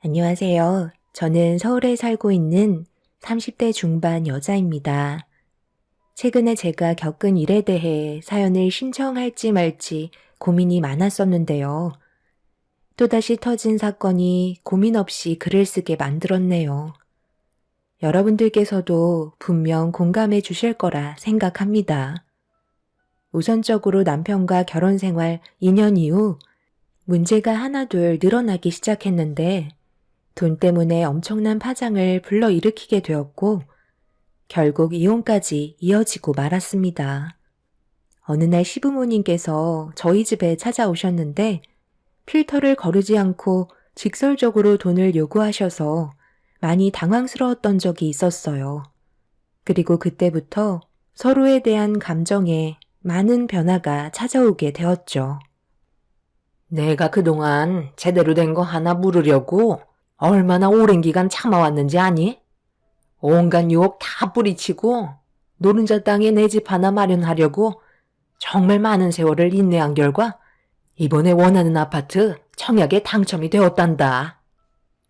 안녕하세요. 저는 서울에 살고 있는 30대 중반 여자입니다. 최근에 제가 겪은 일에 대해 사연을 신청할지 말지 고민이 많았었는데요. 또다시 터진 사건이 고민 없이 글을 쓰게 만들었네요. 여러분들께서도 분명 공감해 주실 거라 생각합니다. 우선적으로 남편과 결혼 생활 2년 이후 문제가 하나둘 늘어나기 시작했는데 돈 때문에 엄청난 파장을 불러일으키게 되었고 결국 이혼까지 이어지고 말았습니다. 어느 날 시부모님께서 저희 집에 찾아오셨는데 필터를 거르지 않고 직설적으로 돈을 요구하셔서 많이 당황스러웠던 적이 있었어요. 그리고 그때부터 서로에 대한 감정에 많은 변화가 찾아오게 되었죠. 내가 그동안 제대로 된 거 하나 물으려고 얼마나 오랜 기간 참아왔는지 아니? 온갖 유혹 다 뿌리치고 노른자 땅에 내 집 하나 마련하려고 정말 많은 세월을 인내한 결과 이번에 원하는 아파트 청약에 당첨이 되었단다.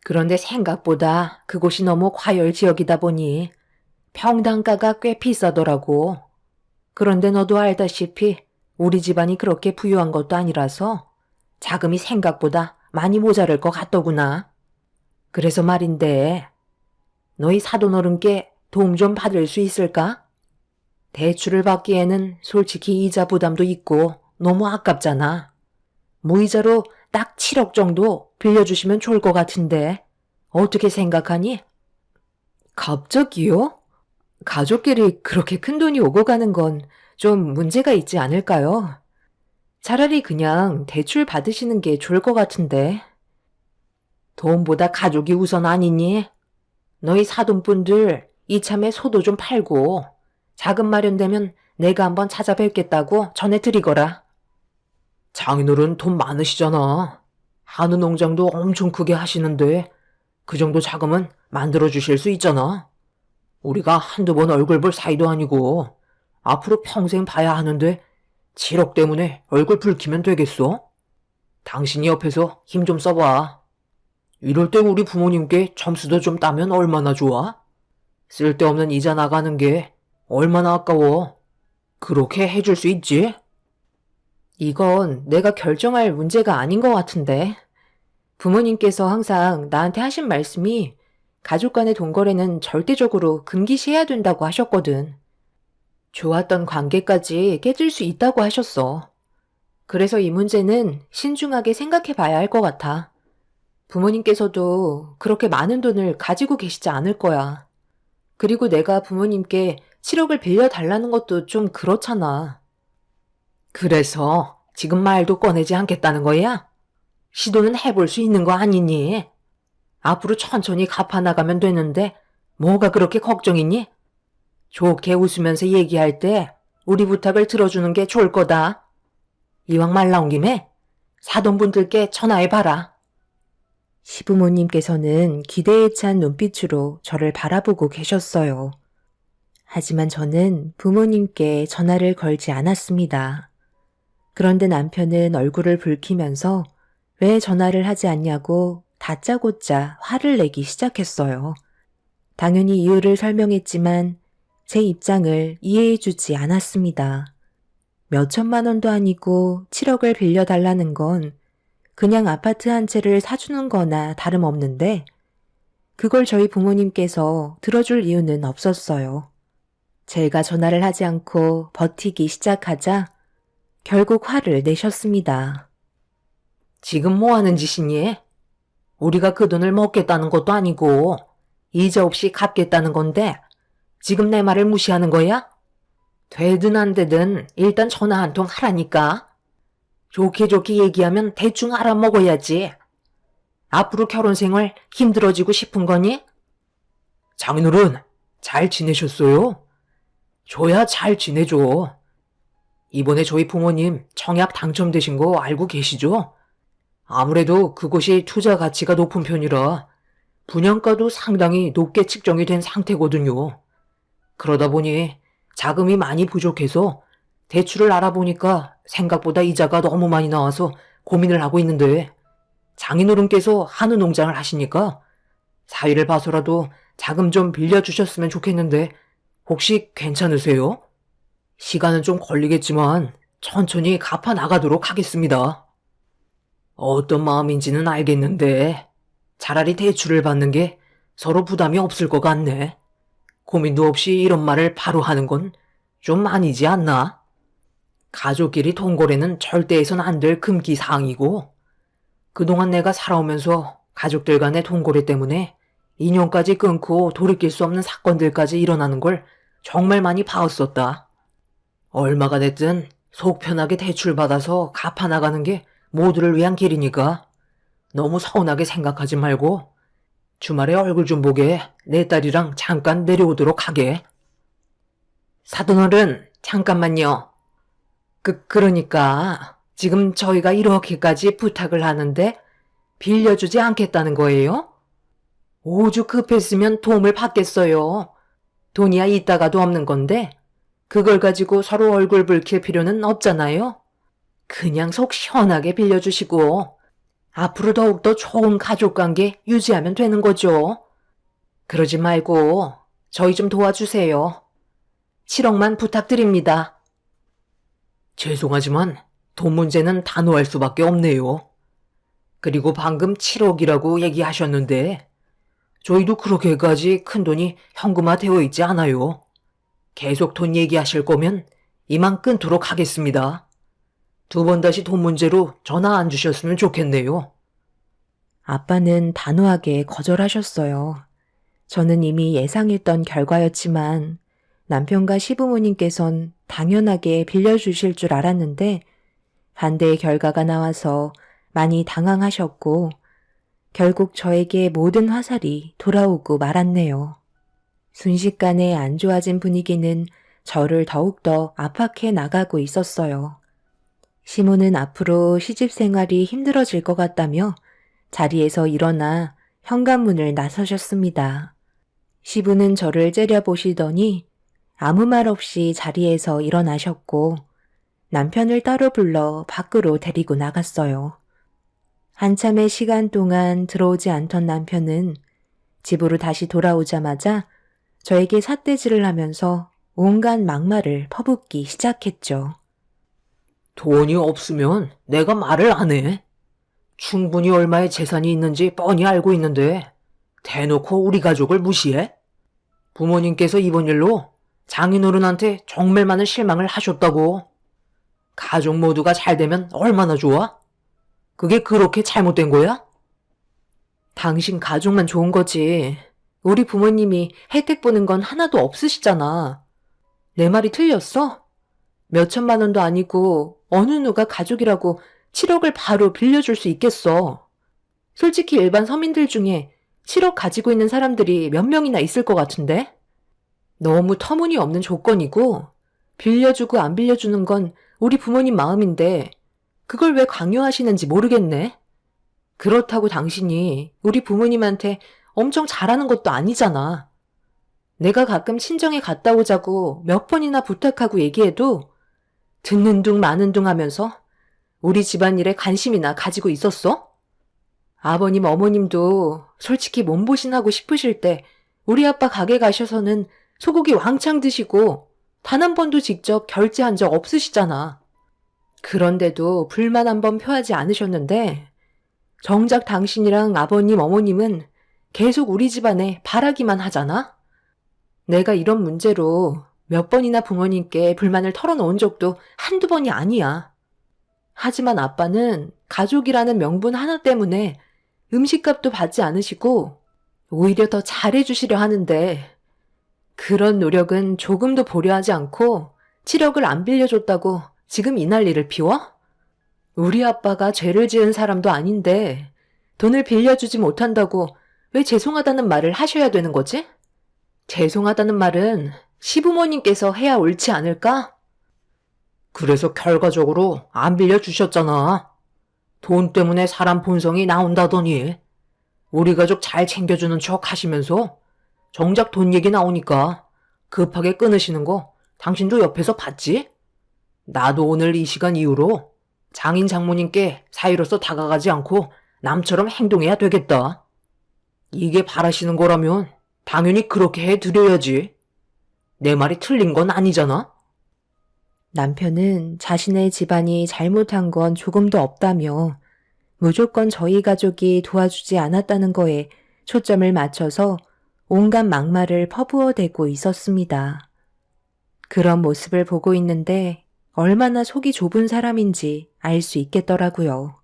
그런데 생각보다 그곳이 너무 과열 지역이다 보니 평당가가 꽤 비싸더라고. 그런데 너도 알다시피 우리 집안이 그렇게 부유한 것도 아니라서 자금이 생각보다 많이 모자랄 것 같더구나. 그래서 말인데 너희 사돈어른께 도움 좀 받을 수 있을까? 대출을 받기에는 솔직히 이자 부담도 있고 너무 아깝잖아. 무이자로 딱 7억 정도 빌려주시면 좋을 것 같은데 어떻게 생각하니? 갑자기요? 가족끼리 그렇게 큰 돈이 오고 가는 건 좀 문제가 있지 않을까요? 차라리 그냥 대출 받으시는 게 좋을 것 같은데. 돈보다 가족이 우선 아니니? 너희 사돈분들 이참에 소도 좀 팔고 자금 마련되면 내가 한번 찾아뵙겠다고 전해드리거라. 장인어른 돈 많으시잖아. 한우 농장도 엄청 크게 하시는데 그 정도 자금은 만들어 주실 수 있잖아. 우리가 한두 번 얼굴 볼 사이도 아니고 앞으로 평생 봐야 하는데 7억 때문에 얼굴 붉히면 되겠어? 당신이 옆에서 힘 좀 써봐. 이럴 때 우리 부모님께 점수도 좀 따면 얼마나 좋아? 쓸데없는 이자 나가는 게 얼마나 아까워. 그렇게 해줄 수 있지? 이건 내가 결정할 문제가 아닌 것 같은데. 부모님께서 항상 나한테 하신 말씀이 가족 간의 돈거래는 절대적으로 금기시해야 된다고 하셨거든. 좋았던 관계까지 깨질 수 있다고 하셨어. 그래서 이 문제는 신중하게 생각해 봐야 할 것 같아. 부모님께서도 그렇게 많은 돈을 가지고 계시지 않을 거야. 그리고 내가 부모님께 7억을 빌려달라는 것도 좀 그렇잖아. 그래서 지금 말도 꺼내지 않겠다는 거야? 시도는 해볼 수 있는 거 아니니? 앞으로 천천히 갚아나가면 되는데 뭐가 그렇게 걱정이니? 좋게 웃으면서 얘기할 때 우리 부탁을 들어주는 게 좋을 거다. 이왕 말 나온 김에 사돈분들께 전화해봐라. 시부모님께서는 기대에 찬 눈빛으로 저를 바라보고 계셨어요. 하지만 저는 부모님께 전화를 걸지 않았습니다. 그런데 남편은 얼굴을 붉히면서 왜 전화를 하지 않냐고 다짜고짜 화를 내기 시작했어요. 당연히 이유를 설명했지만 제 입장을 이해해주지 않았습니다. 몇 천만 원도 아니고 7억을 빌려달라는 건 그냥 아파트 한 채를 사주는 거나 다름없는데 그걸 저희 부모님께서 들어줄 이유는 없었어요. 제가 전화를 하지 않고 버티기 시작하자 결국 화를 내셨습니다. 지금 뭐 하는 짓이니? 우리가 그 돈을 먹겠다는 것도 아니고 이자 없이 갚겠다는 건데 지금 내 말을 무시하는 거야? 되든 안 되든 일단 전화 한 통 하라니까. 좋게 좋게 얘기하면 대충 알아먹어야지. 앞으로 결혼 생활 힘들어지고 싶은 거니? 장인어른, 잘 지내셨어요? 줘야 잘 지내줘. 이번에 저희 부모님 청약 당첨되신 거 알고 계시죠? 아무래도 그곳이 투자 가치가 높은 편이라 분양가도 상당히 높게 측정이 된 상태거든요. 그러다 보니 자금이 많이 부족해서 대출을 알아보니까 생각보다 이자가 너무 많이 나와서 고민을 하고 있는데 장인어른께서 한우 농장을 하시니까 사위를 봐서라도 자금 좀 빌려주셨으면 좋겠는데 혹시 괜찮으세요? 시간은 좀 걸리겠지만 천천히 갚아 나가도록 하겠습니다. 어떤 마음인지는 알겠는데 차라리 대출을 받는 게 서로 부담이 없을 것 같네. 고민도 없이 이런 말을 바로 하는 건 좀 아니지 않나? 가족끼리 통거래는 절대 해선 안 될 금기 사항이고 그동안 내가 살아오면서 가족들 간의 통거래 때문에 인연까지 끊고 돌이킬 수 없는 사건들까지 일어나는 걸 정말 많이 봐왔었다. 얼마가 됐든 속 편하게 대출받아서 갚아나가는 게 모두를 위한 길이니까 너무 서운하게 생각하지 말고 주말에 얼굴 좀 보게 내 딸이랑 잠깐 내려오도록 하게. 사돈어른, 잠깐만요. 그러니까 지금 저희가 이렇게까지 부탁을 하는데 빌려주지 않겠다는 거예요? 오죽 급했으면 도움을 받겠어요. 돈이야 있다가도 없는 건데 그걸 가지고 서로 얼굴 붉힐 필요는 없잖아요. 그냥 속 시원하게 빌려주시고 앞으로 더욱더 좋은 가족관계 유지하면 되는 거죠. 그러지 말고 저희 좀 도와주세요. 7억만 부탁드립니다. 죄송하지만 돈 문제는 단호할 수밖에 없네요. 그리고 방금 7억이라고 얘기하셨는데 저희도 그렇게까지 큰돈이 현금화되어 있지 않아요. 계속 돈 얘기하실 거면 이만 끊도록 하겠습니다. 2번 다시 돈 문제로 전화 안 주셨으면 좋겠네요. 아빠는 단호하게 거절하셨어요. 저는 이미 예상했던 결과였지만 남편과 시부모님께선 당연하게 빌려주실 줄 알았는데 반대의 결과가 나와서 많이 당황하셨고 결국 저에게 모든 화살이 돌아오고 말았네요. 순식간에 안 좋아진 분위기는 저를 더욱더 압박해 나가고 있었어요. 시모는 앞으로 시집 생활이 힘들어질 것 같다며 자리에서 일어나 현관문을 나서셨습니다. 시부는 저를 째려보시더니 아무 말 없이 자리에서 일어나셨고 남편을 따로 불러 밖으로 데리고 나갔어요. 한참의 시간 동안 들어오지 않던 남편은 집으로 다시 돌아오자마자 저에게 삿대질을 하면서 온갖 막말을 퍼붓기 시작했죠. 돈이 없으면 내가 말을 안 해. 충분히 얼마의 재산이 있는지 뻔히 알고 있는데 대놓고 우리 가족을 무시해? 부모님께서 이번 일로 장인어른한테 정말 많은 실망을 하셨다고. 가족 모두가 잘 되면 얼마나 좋아? 그게 그렇게 잘못된 거야? 당신 가족만 좋은 거지. 우리 부모님이 혜택 보는 건 하나도 없으시잖아. 내 말이 틀렸어? 몇천만 원도 아니고 어느 누가 가족이라고 7억을 바로 빌려줄 수 있겠어. 솔직히 일반 서민들 중에 7억 가지고 있는 사람들이 몇 명이나 있을 것 같은데? 너무 터무니없는 조건이고 빌려주고 안 빌려주는 건 우리 부모님 마음인데 그걸 왜 강요하시는지 모르겠네. 그렇다고 당신이 우리 부모님한테 엄청 잘하는 것도 아니잖아. 내가 가끔 친정에 갔다 오자고 몇 번이나 부탁하고 얘기해도 듣는 둥 마는 둥 하면서 우리 집안일에 관심이나 가지고 있었어? 아버님 어머님도 솔직히 몸보신하고 싶으실 때 우리 아빠 가게 가셔서는 소고기 왕창 드시고 단 한 번도 직접 결제한 적 없으시잖아. 그런데도 불만 한 번 표하지 않으셨는데 정작 당신이랑 아버님 어머님은 계속 우리 집안에 바라기만 하잖아? 내가 이런 문제로 몇 번이나 부모님께 불만을 털어놓은 적도 한두 번이 아니야. 하지만 아빠는 가족이라는 명분 하나 때문에 음식값도 받지 않으시고 오히려 더 잘해주시려 하는데 그런 노력은 조금도 보려하지 않고 7억을 안 빌려줬다고 지금 이 난리를 피워? 우리 아빠가 죄를 지은 사람도 아닌데 돈을 빌려주지 못한다고 왜 죄송하다는 말을 하셔야 되는 거지? 죄송하다는 말은 시부모님께서 해야 옳지 않을까? 그래서 결과적으로 안 빌려주셨잖아. 돈 때문에 사람 본성이 나온다더니 우리 가족 잘 챙겨주는 척 하시면서 정작 돈 얘기 나오니까 급하게 끊으시는 거 당신도 옆에서 봤지? 나도 오늘 이 시간 이후로 장인 장모님께 사위로서 다가가지 않고 남처럼 행동해야 되겠다. 이게 바라시는 거라면 당연히 그렇게 해드려야지. 내 말이 틀린 건 아니잖아? 남편은 자신의 집안이 잘못한 건 조금도 없다며 무조건 저희 가족이 도와주지 않았다는 거에 초점을 맞춰서 온갖 막말을 퍼부어대고 있었습니다. 그런 모습을 보고 있는데 얼마나 속이 좁은 사람인지 알 수 있겠더라고요.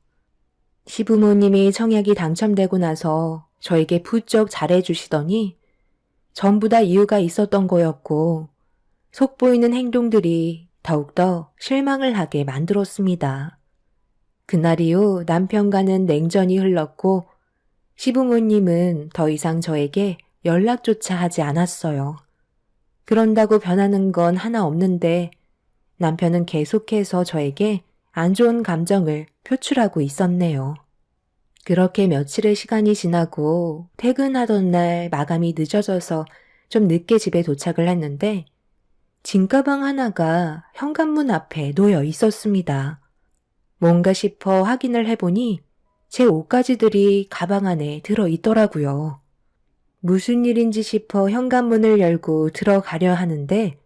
시부모님이 청약이 당첨되고 나서 저에게 부쩍 잘해주시더니 전부 다 이유가 있었던 거였고 속보이는 행동들이 더욱더 실망을 하게 만들었습니다. 그날 이후 남편과는 냉전이 흘렀고 시부모님은 더 이상 저에게 연락조차 하지 않았어요. 그런다고 변하는 건 하나 없는데 남편은 계속해서 저에게 안 좋은 감정을 표출하고 있었네요. 그렇게 며칠의 시간이 지나고 퇴근하던 날 마감이 늦어져서 좀 늦게 집에 도착을 했는데 짐가방 하나가 현관문 앞에 놓여 있었습니다. 뭔가 싶어 확인을 해보니 제 옷가지들이 가방 안에 들어있더라고요. 무슨 일인지 싶어 현관문을 열고 들어가려 하는데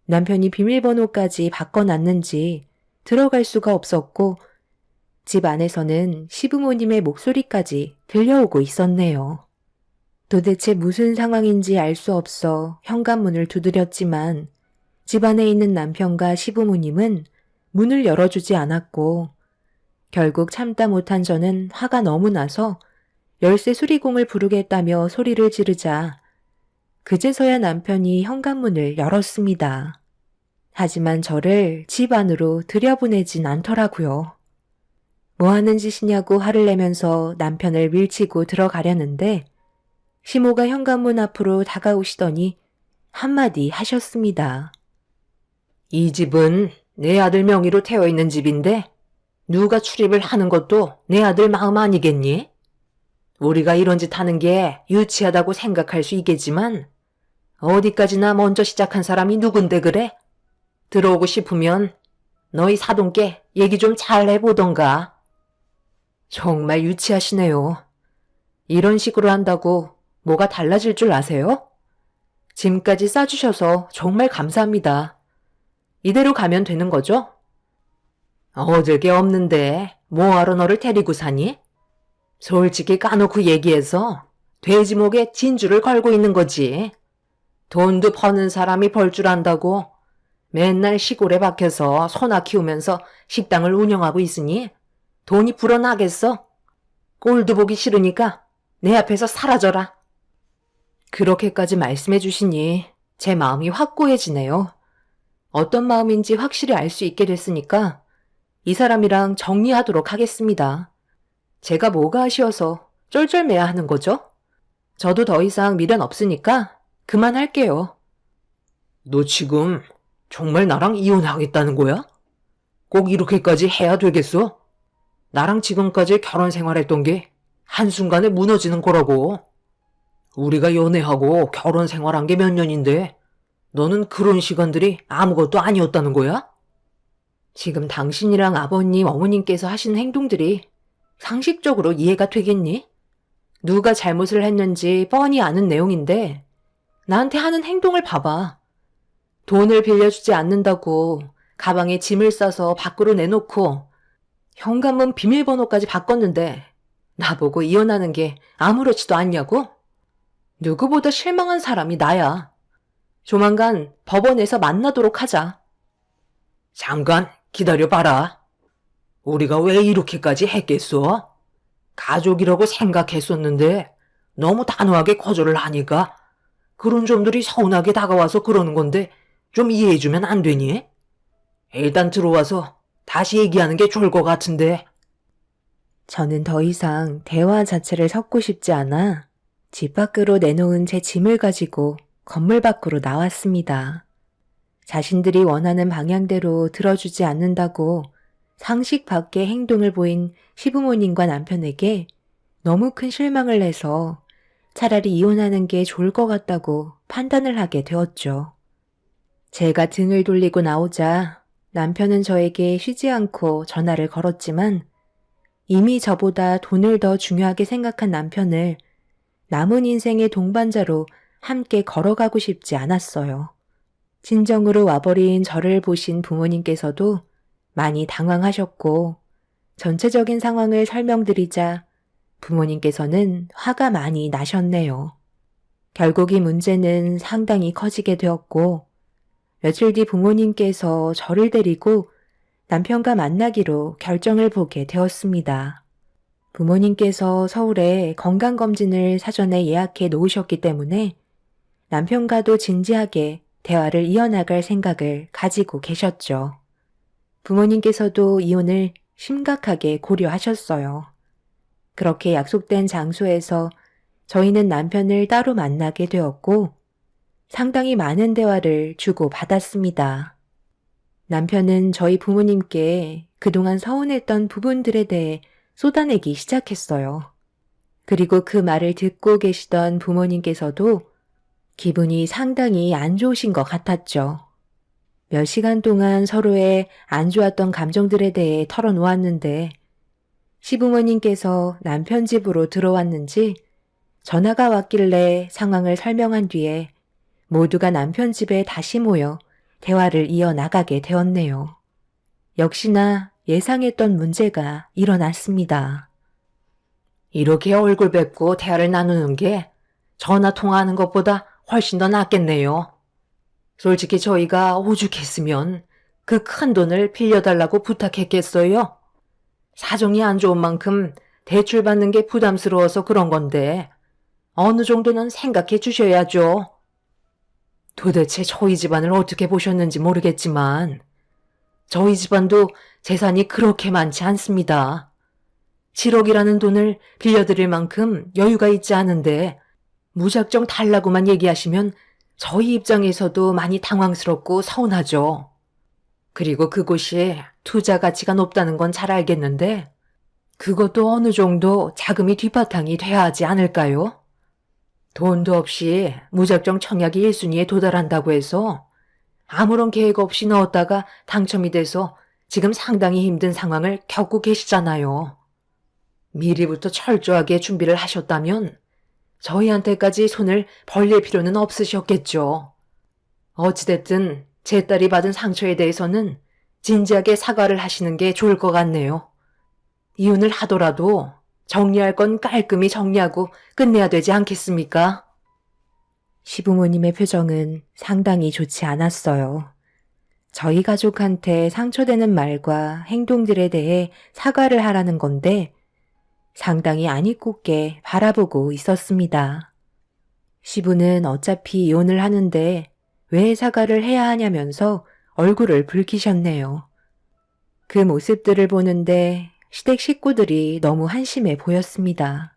남편이 비밀번호까지 바꿔놨는지 들어갈 수가 없었고 집 안에서는 시부모님의 목소리까지 들려오고 있었네요. 도대체 무슨 상황인지 알 수 없어 현관문을 두드렸지만 집 안에 있는 남편과 시부모님은 문을 열어주지 않았고 결국 참다 못한 저는 화가 너무 나서 열쇠 수리공을 부르겠다며 소리를 지르자 그제서야 남편이 현관문을 열었습니다. 하지만 저를 집 안으로 들여보내진 않더라고요. 뭐 하는 짓이냐고 화를 내면서 남편을 밀치고 들어가려는데 시모가 현관문 앞으로 다가오시더니 한마디 하셨습니다. 이 집은 내 아들 명의로 되어 있는 집인데 누가 출입을 하는 것도 내 아들 마음 아니겠니? 우리가 이런 짓 하는 게 유치하다고 생각할 수 있겠지만 어디까지나 먼저 시작한 사람이 누군데 그래? 들어오고 싶으면 너희 사돈께 얘기 좀 잘 해보던가. 정말 유치하시네요. 이런 식으로 한다고 뭐가 달라질 줄 아세요? 짐까지 싸주셔서 정말 감사합니다. 이대로 가면 되는 거죠? 얻을 게 없는데 뭐하러 너를 데리고 사니? 솔직히 까놓고 얘기해서 돼지 목에 진주를 걸고 있는 거지. 돈도 버는 사람이 벌 줄 안다고 맨날 시골에 박혀서 소나 키우면서 식당을 운영하고 있으니 돈이 불어나겠어? 꼴도 보기 싫으니까 내 앞에서 사라져라. 그렇게까지 말씀해 주시니 제 마음이 확고해지네요. 어떤 마음인지 확실히 알 수 있게 됐으니까 이 사람이랑 정리하도록 하겠습니다. 제가 뭐가 아쉬워서 쫄쫄매야 하는 거죠? 저도 더 이상 미련 없으니까 그만할게요. 너 지금 정말 나랑 이혼하겠다는 거야? 꼭 이렇게까지 해야 되겠어? 나랑 지금까지 결혼 생활했던 게 한순간에 무너지는 거라고. 우리가 연애하고 결혼 생활한 게 몇 년인데 너는 그런 시간들이 아무것도 아니었다는 거야? 지금 당신이랑 아버님, 어머님께서 하시는 행동들이 상식적으로 이해가 되겠니? 누가 잘못을 했는지 뻔히 아는 내용인데 나한테 하는 행동을 봐봐. 돈을 빌려주지 않는다고 가방에 짐을 싸서 밖으로 내놓고 현관문 비밀번호까지 바꿨는데 나보고 이혼하는 게 아무렇지도 않냐고? 누구보다 실망한 사람이 나야. 조만간 법원에서 만나도록 하자. 잠깐 기다려봐라. 우리가 왜 이렇게까지 했겠어? 가족이라고 생각했었는데 너무 단호하게 거절을 하니까 그런 점들이 서운하게 다가와서 그러는 건데 좀 이해해주면 안 되니? 일단 들어와서 다시 얘기하는 게 좋을 것 같은데. 저는 더 이상 대화 자체를 섞고 싶지 않아 집 밖으로 내놓은 제 짐을 가지고 건물 밖으로 나왔습니다. 자신들이 원하는 방향대로 들어주지 않는다고 상식 밖의 행동을 보인 시부모님과 남편에게 너무 큰 실망을 내서 차라리 이혼하는 게 좋을 것 같다고 판단을 하게 되었죠. 제가 등을 돌리고 나오자 남편은 저에게 쉬지 않고 전화를 걸었지만 이미 저보다 돈을 더 중요하게 생각한 남편을 남은 인생의 동반자로 함께 걸어가고 싶지 않았어요. 친정으로 와버린 저를 보신 부모님께서도 많이 당황하셨고 전체적인 상황을 설명드리자 부모님께서는 화가 많이 나셨네요. 결국 이 문제는 상당히 커지게 되었고 며칠 뒤 부모님께서 저를 데리고 남편과 만나기로 결정을 보게 되었습니다. 부모님께서 서울에 건강검진을 사전에 예약해 놓으셨기 때문에 남편과도 진지하게 대화를 이어나갈 생각을 가지고 계셨죠. 부모님께서도 이혼을 심각하게 고려하셨어요. 그렇게 약속된 장소에서 저희는 남편을 따로 만나게 되었고 상당히 많은 대화를 주고받았습니다. 남편은 저희 부모님께 그동안 서운했던 부분들에 대해 쏟아내기 시작했어요. 그리고 그 말을 듣고 계시던 부모님께서도 기분이 상당히 안 좋으신 것 같았죠. 몇 시간 동안 서로의 안 좋았던 감정들에 대해 털어놓았는데 시부모님께서 남편 집으로 들어왔는지 전화가 왔길래 상황을 설명한 뒤에 모두가 남편 집에 다시 모여 대화를 이어나가게 되었네요. 역시나 예상했던 문제가 일어났습니다. 이렇게 얼굴 뵙고 대화를 나누는 게 전화 통화하는 것보다 훨씬 더 낫겠네요. 솔직히 저희가 오죽했으면 그 큰 돈을 빌려달라고 부탁했겠어요? 사정이 안 좋은 만큼 대출 받는 게 부담스러워서 그런 건데 어느 정도는 생각해 주셔야죠. 도대체 저희 집안을 어떻게 보셨는지 모르겠지만 저희 집안도 재산이 그렇게 많지 않습니다. 7억이라는 돈을 빌려드릴 만큼 여유가 있지 않은데 무작정 달라고만 얘기하시면 저희 입장에서도 많이 당황스럽고 서운하죠. 그리고 그곳이 투자 가치가 높다는 건 잘 알겠는데 그것도 어느 정도 자금이 뒷바탕이 돼야 하지 않을까요? 돈도 없이 무작정 청약이 1순위에 도달한다고 해서 아무런 계획 없이 넣었다가 당첨이 돼서 지금 상당히 힘든 상황을 겪고 계시잖아요. 미리부터 철저하게 준비를 하셨다면 저희한테까지 손을 벌릴 필요는 없으셨겠죠. 어찌됐든 제 딸이 받은 상처에 대해서는 진지하게 사과를 하시는 게 좋을 것 같네요. 이혼을 하더라도 정리할 건 깔끔히 정리하고 끝내야 되지 않겠습니까? 시부모님의 표정은 상당히 좋지 않았어요. 저희 가족한테 상처되는 말과 행동들에 대해 사과를 하라는 건데 상당히 안이 꽂게 바라보고 있었습니다. 시부는 어차피 이혼을 하는데 왜 사과를 해야 하냐면서 얼굴을 붉히셨네요. 그 모습들을 보는데 시댁 식구들이 너무 한심해 보였습니다.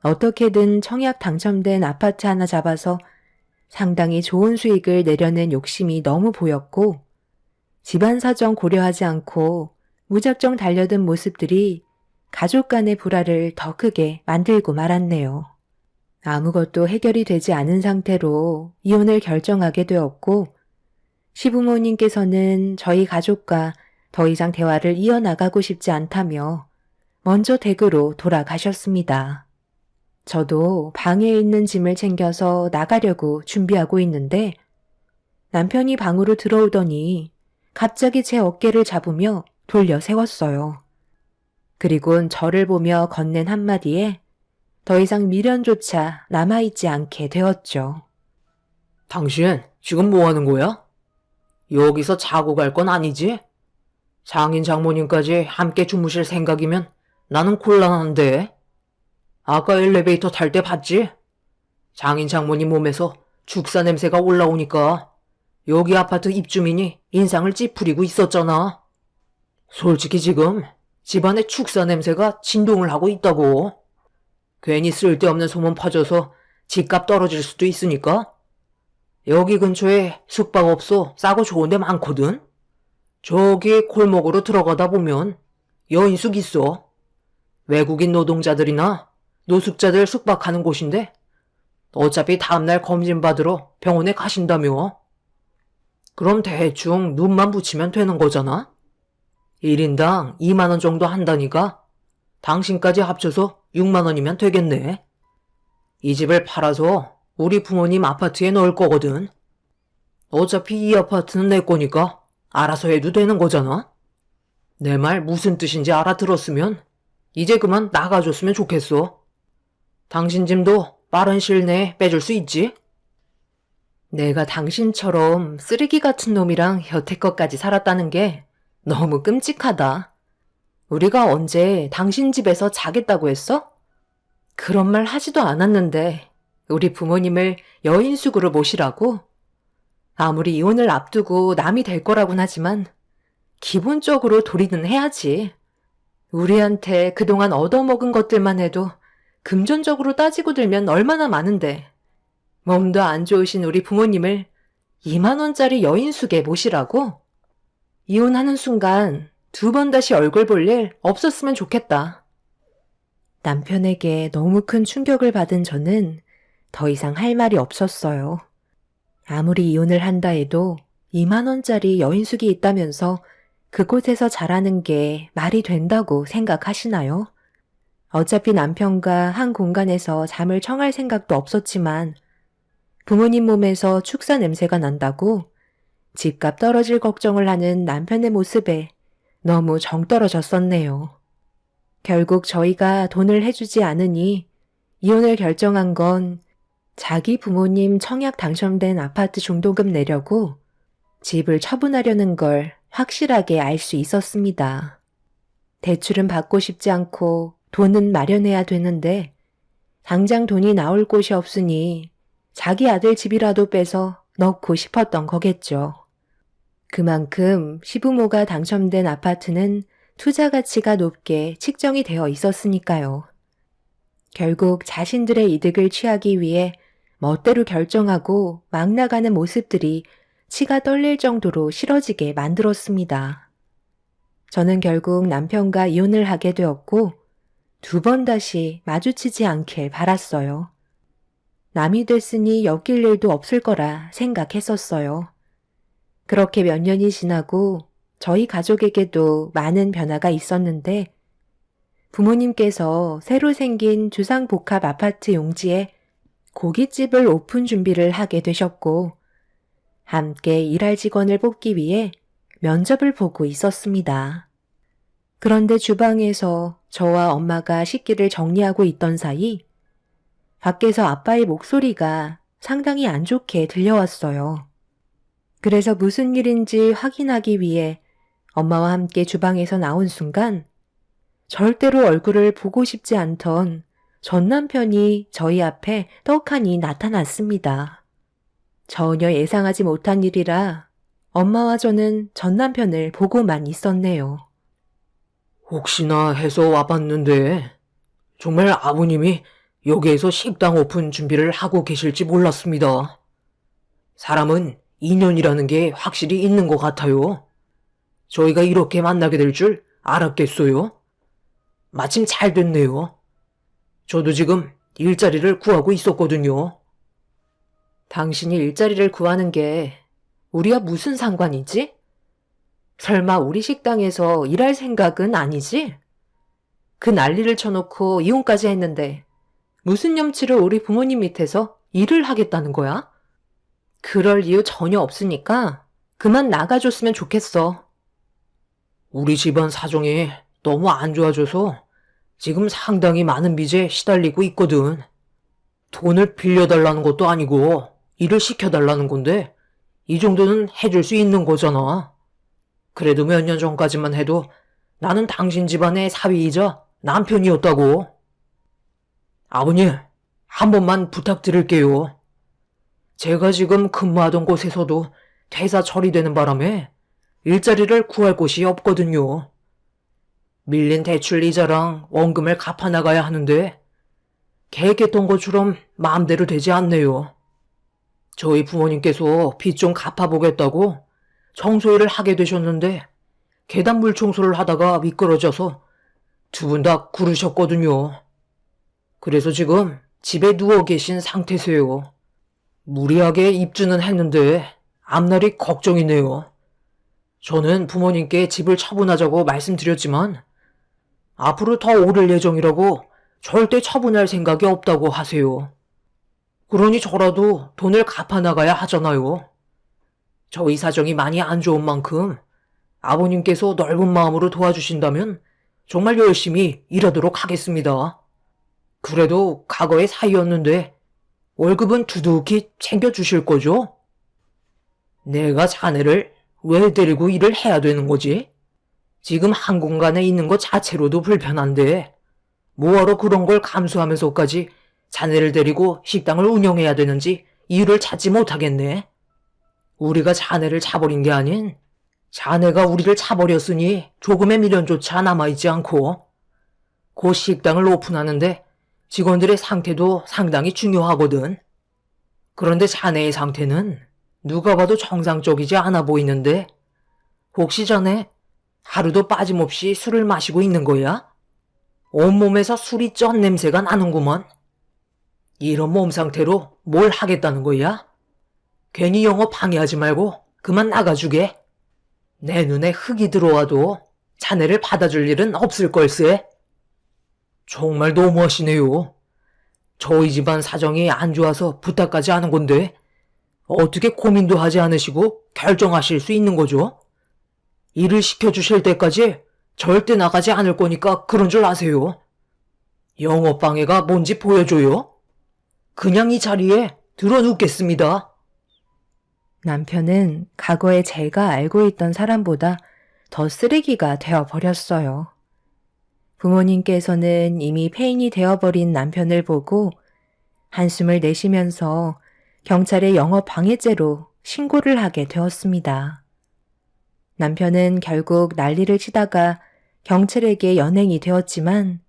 어떻게든 청약 당첨된 아파트 하나 잡아서 상당히 좋은 수익을 내려낸 욕심이 너무 보였고 집안 사정 고려하지 않고 무작정 달려든 모습들이 가족 간의 불화를 더 크게 만들고 말았네요. 아무것도 해결이 되지 않은 상태로 이혼을 결정하게 되었고 시부모님께서는 저희 가족과 더 이상 대화를 이어나가고 싶지 않다며 먼저 댁으로 돌아가셨습니다. 저도 방에 있는 짐을 챙겨서 나가려고 준비하고 있는데 남편이 방으로 들어오더니 갑자기 제 어깨를 잡으며 돌려 세웠어요. 그리곤 저를 보며 건넨 한마디에 더 이상 미련조차 남아있지 않게 되었죠. 당신 지금 뭐 하는 거야? 여기서 자고 갈 건 아니지? 장인 장모님까지 함께 주무실 생각이면 나는 곤란한데. 아까 엘리베이터 탈 때 봤지? 장인 장모님 몸에서 죽사 냄새가 올라오니까 여기 아파트 입주민이 인상을 찌푸리고 있었잖아. 솔직히 지금 집안에 축사 냄새가 진동을 하고 있다고. 괜히 쓸데없는 소문 퍼져서 집값 떨어질 수도 있으니까. 여기 근처에 숙박업소 싸고 좋은 데 많거든. 저기 골목으로 들어가다 보면 여인숙 있어. 외국인 노동자들이나 노숙자들 숙박하는 곳인데 어차피 다음날 검진 받으러 병원에 가신다며. 그럼 대충 눈만 붙이면 되는 거잖아. 1인당 2만 원 정도 한다니까 당신까지 합쳐서 6만 원이면 되겠네. 이 집을 팔아서 우리 부모님 아파트에 넣을 거거든. 어차피 이 아파트는 내 거니까 알아서 해도 되는 거잖아. 내 말 무슨 뜻인지 알아들었으면 이제 그만 나가줬으면 좋겠어. 당신 짐도 빠른 시일 내에 빼줄 수 있지? 내가 당신처럼 쓰레기 같은 놈이랑 여태껏까지 살았다는 게 너무 끔찍하다. 우리가 언제 당신 집에서 자겠다고 했어? 그런 말 하지도 않았는데 우리 부모님을 여인숙으로 모시라고? 아무리 이혼을 앞두고 남이 될 거라곤 하지만 기본적으로 도리는 해야지. 우리한테 그동안 얻어먹은 것들만 해도 금전적으로 따지고 들면 얼마나 많은데 몸도 안 좋으신 우리 부모님을 2만 원짜리 여인숙에 모시라고? 이혼하는 순간 2번 다시 얼굴 볼 일 없었으면 좋겠다. 남편에게 너무 큰 충격을 받은 저는 더 이상 할 말이 없었어요. 아무리 이혼을 한다 해도 2만 원짜리 여인숙이 있다면서 그곳에서 자라는 게 말이 된다고 생각하시나요? 어차피 남편과 한 공간에서 잠을 청할 생각도 없었지만 부모님 몸에서 축사 냄새가 난다고 집값 떨어질 걱정을 하는 남편의 모습에 너무 정 떨어졌었네요. 결국 저희가 돈을 해주지 않으니 이혼을 결정한 건 자기 부모님 청약 당첨된 아파트 중도금 내려고 집을 처분하려는 걸 확실하게 알 수 있었습니다. 대출은 받고 싶지 않고 돈은 마련해야 되는데 당장 돈이 나올 곳이 없으니 자기 아들 집이라도 빼서 넣고 싶었던 거겠죠. 그만큼 시부모가 당첨된 아파트는 투자 가치가 높게 측정이 되어 있었으니까요. 결국 자신들의 이득을 취하기 위해 멋대로 결정하고 막 나가는 모습들이 치가 떨릴 정도로 싫어지게 만들었습니다. 저는 결국 남편과 이혼을 하게 되었고 2번 다시 마주치지 않길 바랐어요. 남이 됐으니 엮일 일도 없을 거라 생각했었어요. 그렇게 몇 년이 지나고 저희 가족에게도 많은 변화가 있었는데 부모님께서 새로 생긴 주상복합 아파트 용지에 고깃집을 오픈 준비를 하게 되셨고 함께 일할 직원을 뽑기 위해 면접을 보고 있었습니다. 그런데 주방에서 저와 엄마가 식기를 정리하고 있던 사이 밖에서 아빠의 목소리가 상당히 안 좋게 들려왔어요. 그래서 무슨 일인지 확인하기 위해 엄마와 함께 주방에서 나온 순간 절대로 얼굴을 보고 싶지 않던 전 남편이 저희 앞에 떡하니 나타났습니다. 전혀 예상하지 못한 일이라 엄마와 저는 전 남편을 보고만 있었네요. 혹시나 해서 와봤는데 정말 아버님이 여기에서 식당 오픈 준비를 하고 계실지 몰랐습니다. 사람은 인연이라는 게 확실히 있는 것 같아요. 저희가 이렇게 만나게 될 줄 알았겠어요? 마침 잘 됐네요. 저도 지금 일자리를 구하고 있었거든요. 당신이 일자리를 구하는 게 우리와 무슨 상관이지? 설마 우리 식당에서 일할 생각은 아니지? 그 난리를 쳐놓고 이혼까지 했는데 무슨 염치로 우리 부모님 밑에서 일을 하겠다는 거야? 그럴 이유 전혀 없으니까 그만 나가줬으면 좋겠어. 우리 집안 사정이 너무 안 좋아져서 지금 상당히 많은 빚에 시달리고 있거든. 돈을 빌려달라는 것도 아니고 일을 시켜달라는 건데 이 정도는 해줄 수 있는 거잖아. 그래도 몇 년 전까지만 해도 나는 당신 집안의 사위이자 남편이었다고. 아버님, 한 번만 부탁드릴게요. 제가 지금 근무하던 곳에서도 퇴사 처리되는 바람에 일자리를 구할 곳이 없거든요. 밀린 대출 이자랑 원금을 갚아나가야 하는데 계획했던 것처럼 마음대로 되지 않네요. 저희 부모님께서 빚 좀 갚아보겠다고 청소일을 하게 되셨는데 계단 물 청소를 하다가 미끄러져서 2분 다 구르셨거든요. 그래서 지금 집에 누워 계신 상태세요. 무리하게 입주는 했는데 앞날이 걱정이네요. 저는 부모님께 집을 처분하자고 말씀드렸지만 앞으로 더 오를 예정이라고 절대 처분할 생각이 없다고 하세요. 그러니 저라도 돈을 갚아나가야 하잖아요. 저희 사정이 많이 안 좋은 만큼 아버님께서 넓은 마음으로 도와주신다면 정말 열심히 일하도록 하겠습니다. 그래도 과거의 사이였는데 월급은 두둑히 챙겨주실 거죠? 내가 자네를 왜 데리고 일을 해야 되는 거지? 지금 한 공간에 있는 것 자체로도 불편한데 뭐하러 그런 걸 감수하면서까지 자네를 데리고 식당을 운영해야 되는지 이유를 찾지 못하겠네. 우리가 자네를 차버린 게 아닌 자네가 우리를 차버렸으니 조금의 미련조차 남아있지 않고 곧 식당을 오픈하는데 직원들의 상태도 상당히 중요하거든. 그런데 자네의 상태는 누가 봐도 정상적이지 않아 보이는데 혹시 자네 하루도 빠짐없이 술을 마시고 있는 거야? 온몸에서 술이 쩐 냄새가 나는구먼. 이런 몸 상태로 뭘 하겠다는 거야? 괜히 영업 방해하지 말고 그만 나가주게. 내 눈에 흙이 들어와도 자네를 받아줄 일은 없을 걸세. 정말 너무하시네요. 저희 집안 사정이 안 좋아서 부탁까지 하는 건데 어떻게 고민도 하지 않으시고 결정하실 수 있는 거죠? 일을 시켜주실 때까지 절대 나가지 않을 거니까 그런 줄 아세요. 영업방해가 뭔지 보여줘요? 그냥 이 자리에 들어눕겠습니다. 남편은 과거에 제가 알고 있던 사람보다 더 쓰레기가 되어버렸어요. 부모님께서는 이미 폐인이 되어버린 남편을 보고 한숨을 내쉬면서 경찰에 영업방해죄로 신고를 하게 되었습니다. 남편은 결국 난리를 치다가 경찰에게 연행이 되었지만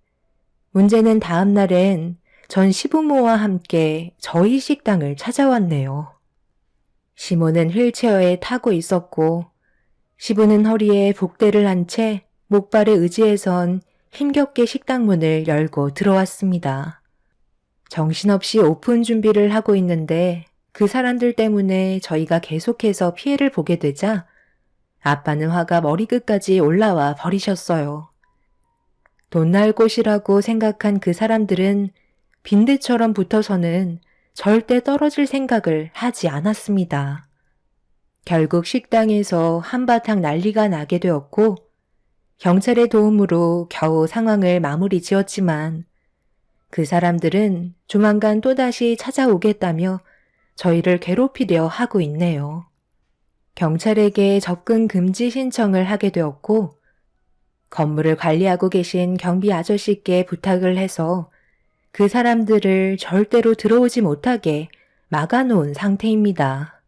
문제는 다음 날엔 전 시부모와 함께 저희 식당을 찾아왔네요. 시모는 휠체어에 타고 있었고 시부는 허리에 복대를 한 채 목발에 의지해선 힘겹게 식당 문을 열고 들어왔습니다. 정신없이 오픈 준비를 하고 있는데 그 사람들 때문에 저희가 계속해서 피해를 보게 되자 아빠는 화가 머리끝까지 올라와 버리셨어요. 돈 날 곳이라고 생각한 그 사람들은 빈대처럼 붙어서는 절대 떨어질 생각을 하지 않았습니다. 결국 식당에서 한바탕 난리가 나게 되었고 경찰의 도움으로 겨우 상황을 마무리 지었지만 그 사람들은 조만간 또다시 찾아오겠다며 저희를 괴롭히려 하고 있네요. 경찰에게 접근 금지 신청을 하게 되었고 건물을 관리하고 계신 경비 아저씨께 부탁을 해서 그 사람들을 절대로 들어오지 못하게 막아놓은 상태입니다.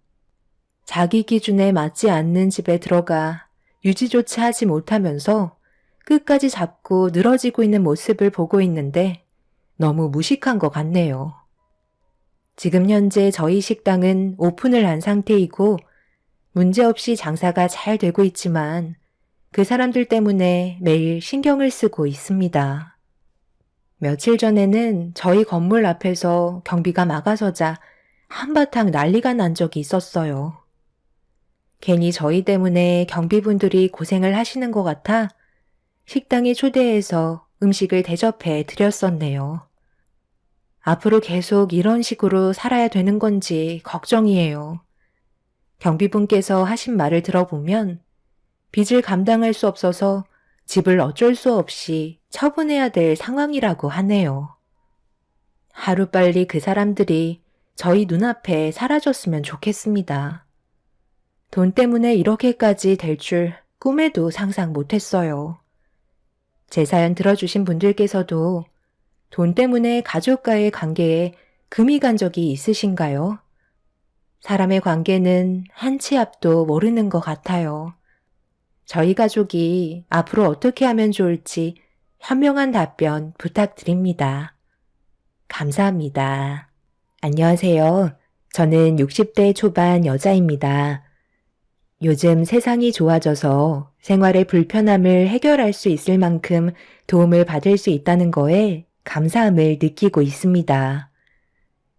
자기 기준에 맞지 않는 집에 들어가 유지조차 하지 못하면서 끝까지 잡고 늘어지고 있는 모습을 보고 있는데 너무 무식한 것 같네요. 지금 현재 저희 식당은 오픈을 한 상태이고 문제없이 장사가 잘 되고 있지만 그 사람들 때문에 매일 신경을 쓰고 있습니다. 며칠 전에는 저희 건물 앞에서 경비가 막아서자 한바탕 난리가 난 적이 있었어요. 괜히 저희 때문에 경비분들이 고생을 하시는 것 같아 식당에 초대해서 음식을 대접해 드렸었네요. 앞으로 계속 이런 식으로 살아야 되는 건지 걱정이에요. 경비분께서 하신 말을 들어보면 빚을 감당할 수 없어서 집을 어쩔 수 없이 처분해야 될 상황이라고 하네요. 하루빨리 그 사람들이 저희 눈앞에 사라졌으면 좋겠습니다. 돈 때문에 이렇게까지 될 줄 꿈에도 상상 못했어요. 제 사연 들어주신 분들께서도 돈 때문에 가족과의 관계에 금이 간 적이 있으신가요? 사람의 관계는 한 치 앞도 모르는 것 같아요. 저희 가족이 앞으로 어떻게 하면 좋을지 현명한 답변 부탁드립니다. 감사합니다. 안녕하세요. 저는 60대 초반 여자입니다. 요즘 세상이 좋아져서 생활의 불편함을 해결할 수 있을 만큼 도움을 받을 수 있다는 거에 감사함을 느끼고 있습니다.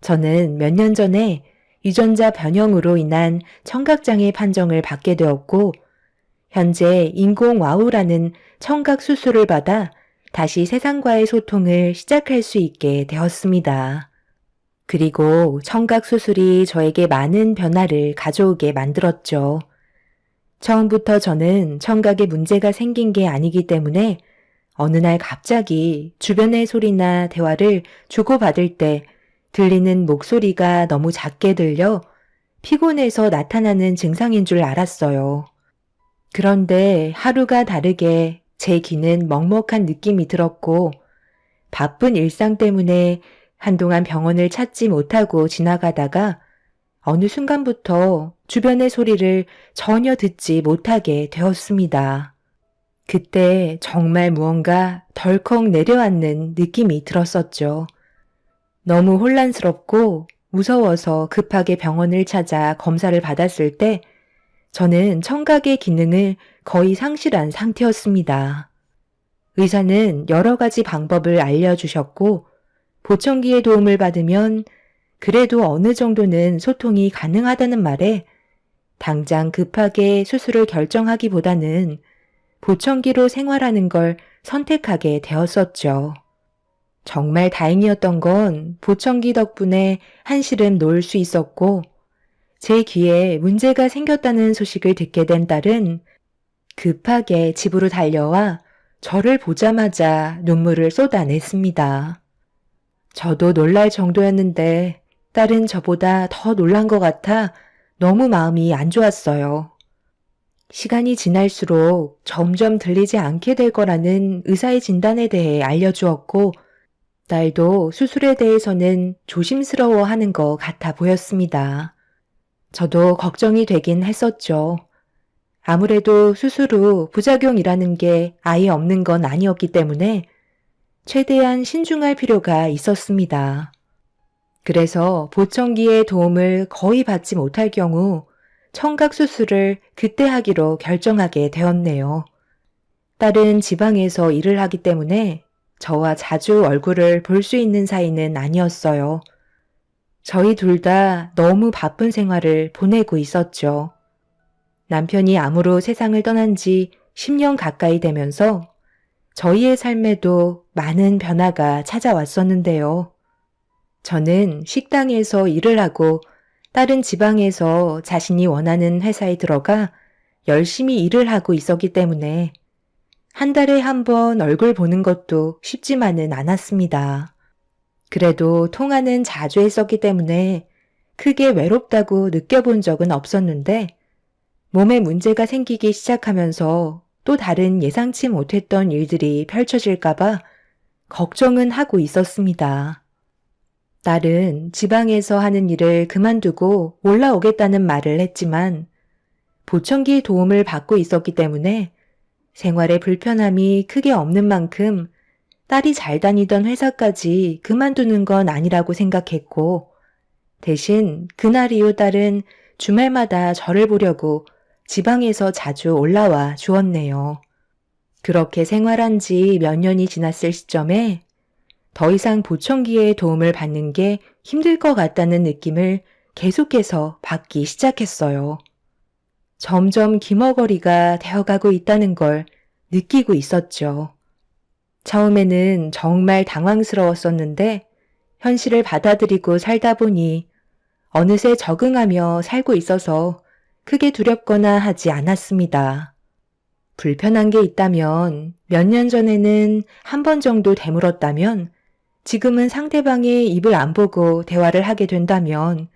저는 몇 년 전에 유전자 변형으로 인한 청각장애 판정을 받게 되었고 현재 인공와우라는 청각 수술을 받아 다시 세상과의 소통을 시작할 수 있게 되었습니다. 그리고 청각 수술이 저에게 많은 변화를 가져오게 만들었죠. 처음부터 저는 청각에 문제가 생긴 게 아니기 때문에 어느 날 갑자기 주변의 소리나 대화를 주고받을 때 들리는 목소리가 너무 작게 들려 피곤해서 나타나는 증상인 줄 알았어요. 그런데 하루가 다르게 제 귀는 먹먹한 느낌이 들었고 바쁜 일상 때문에 한동안 병원을 찾지 못하고 지나가다가 어느 순간부터 주변의 소리를 전혀 듣지 못하게 되었습니다. 그때 정말 무언가 덜컥 내려앉는 느낌이 들었었죠. 너무 혼란스럽고 무서워서 급하게 병원을 찾아 검사를 받았을 때 저는 청각의 기능을 거의 상실한 상태였습니다. 의사는 여러 가지 방법을 알려주셨고 보청기의 도움을 받으면 그래도 어느 정도는 소통이 가능하다는 말에 당장 급하게 수술을 결정하기보다는 보청기로 생활하는 걸 선택하게 되었었죠. 정말 다행이었던 건 보청기 덕분에 한시름 놓을 수 있었고 제 귀에 문제가 생겼다는 소식을 듣게 된 딸은 급하게 집으로 달려와 저를 보자마자 눈물을 쏟아냈습니다. 저도 놀랄 정도였는데 딸은 저보다 더 놀란 것 같아 너무 마음이 안 좋았어요. 시간이 지날수록 점점 들리지 않게 될 거라는 의사의 진단에 대해 알려주었고 딸도 수술에 대해서는 조심스러워하는 것 같아 보였습니다. 저도 걱정이 되긴 했었죠. 아무래도 수술 후 부작용이라는 게 아예 없는 건 아니었기 때문에 최대한 신중할 필요가 있었습니다. 그래서 보청기의 도움을 거의 받지 못할 경우 청각 수술을 그때 하기로 결정하게 되었네요. 딸은 지방에서 일을 하기 때문에 저와 자주 얼굴을 볼 수 있는 사이는 아니었어요. 저희 둘 다 너무 바쁜 생활을 보내고 있었죠. 남편이 암으로 세상을 떠난 지 10년 가까이 되면서 저희의 삶에도 많은 변화가 찾아왔었는데요. 저는 식당에서 일을 하고 딸은 지방에서 자신이 원하는 회사에 들어가 열심히 일을 하고 있었기 때문에 한 달에 한 번 얼굴 보는 것도 쉽지만은 않았습니다. 그래도 통화는 자주 했었기 때문에 크게 외롭다고 느껴본 적은 없었는데 몸에 문제가 생기기 시작하면서 또 다른 예상치 못했던 일들이 펼쳐질까봐 걱정은 하고 있었습니다. 딸은 지방에서 하는 일을 그만두고 올라오겠다는 말을 했지만 보청기 도움을 받고 있었기 때문에 생활에 불편함이 크게 없는 만큼 딸이 잘 다니던 회사까지 그만두는 건 아니라고 생각했고 대신 그날 이후 딸은 주말마다 저를 보려고 지방에서 자주 올라와 주었네요. 그렇게 생활한 지 몇 년이 지났을 시점에 더 이상 보청기의 도움을 받는 게 힘들 것 같다는 느낌을 계속해서 받기 시작했어요. 점점 기머거리가 되어가고 있다는 걸 느끼고 있었죠. 처음에는 정말 당황스러웠었는데 현실을 받아들이고 살다 보니 어느새 적응하며 살고 있어서 크게 두렵거나 하지 않았습니다. 불편한 게 있다면 몇 년 전에는 한 번 정도 되물었다면 지금은 상대방의 입을 안 보고 대화를 하게 된다면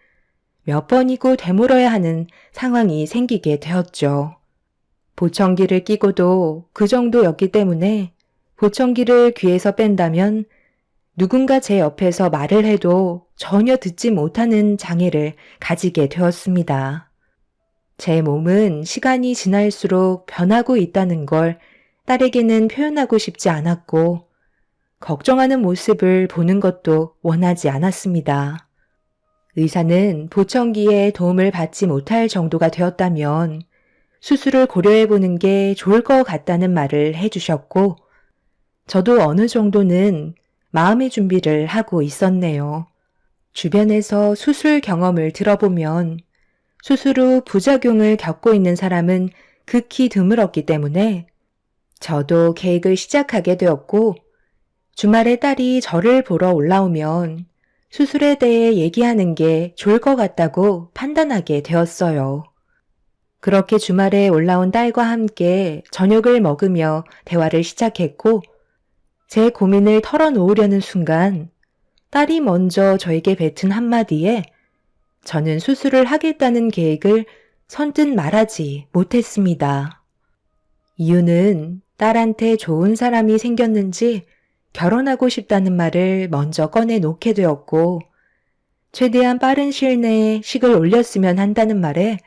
몇 번이고 되물어야 하는 상황이 생기게 되었죠. 보청기를 끼고도 그 정도였기 때문에 보청기를 귀에서 뺀다면 누군가 제 옆에서 말을 해도 전혀 듣지 못하는 장애를 가지게 되었습니다. 제 몸은 시간이 지날수록 변하고 있다는 걸 딸에게는 표현하고 싶지 않았고 걱정하는 모습을 보는 것도 원하지 않았습니다. 의사는 보청기에 도움을 받지 못할 정도가 되었다면 수술을 고려해보는 게 좋을 것 같다는 말을 해주셨고 저도 어느 정도는 마음의 준비를 하고 있었네요. 주변에서 수술 경험을 들어보면 수술 후 부작용을 겪고 있는 사람은 극히 드물었기 때문에 저도 계획을 시작하게 되었고 주말에 딸이 저를 보러 올라오면 수술에 대해 얘기하는 게 좋을 것 같다고 판단하게 되었어요. 그렇게 주말에 올라온 딸과 함께 저녁을 먹으며 대화를 시작했고, 제 고민을 털어놓으려는 순간 딸이 먼저 저에게 뱉은 한마디에 저는 수술을 하겠다는 계획을 선뜻 말하지 못했습니다. 이유는 딸한테 좋은 사람이 생겼는지 결혼하고 싶다는 말을 먼저 꺼내놓게 되었고, 최대한 빠른 시일 내에 식을 올렸으면 한다는 말에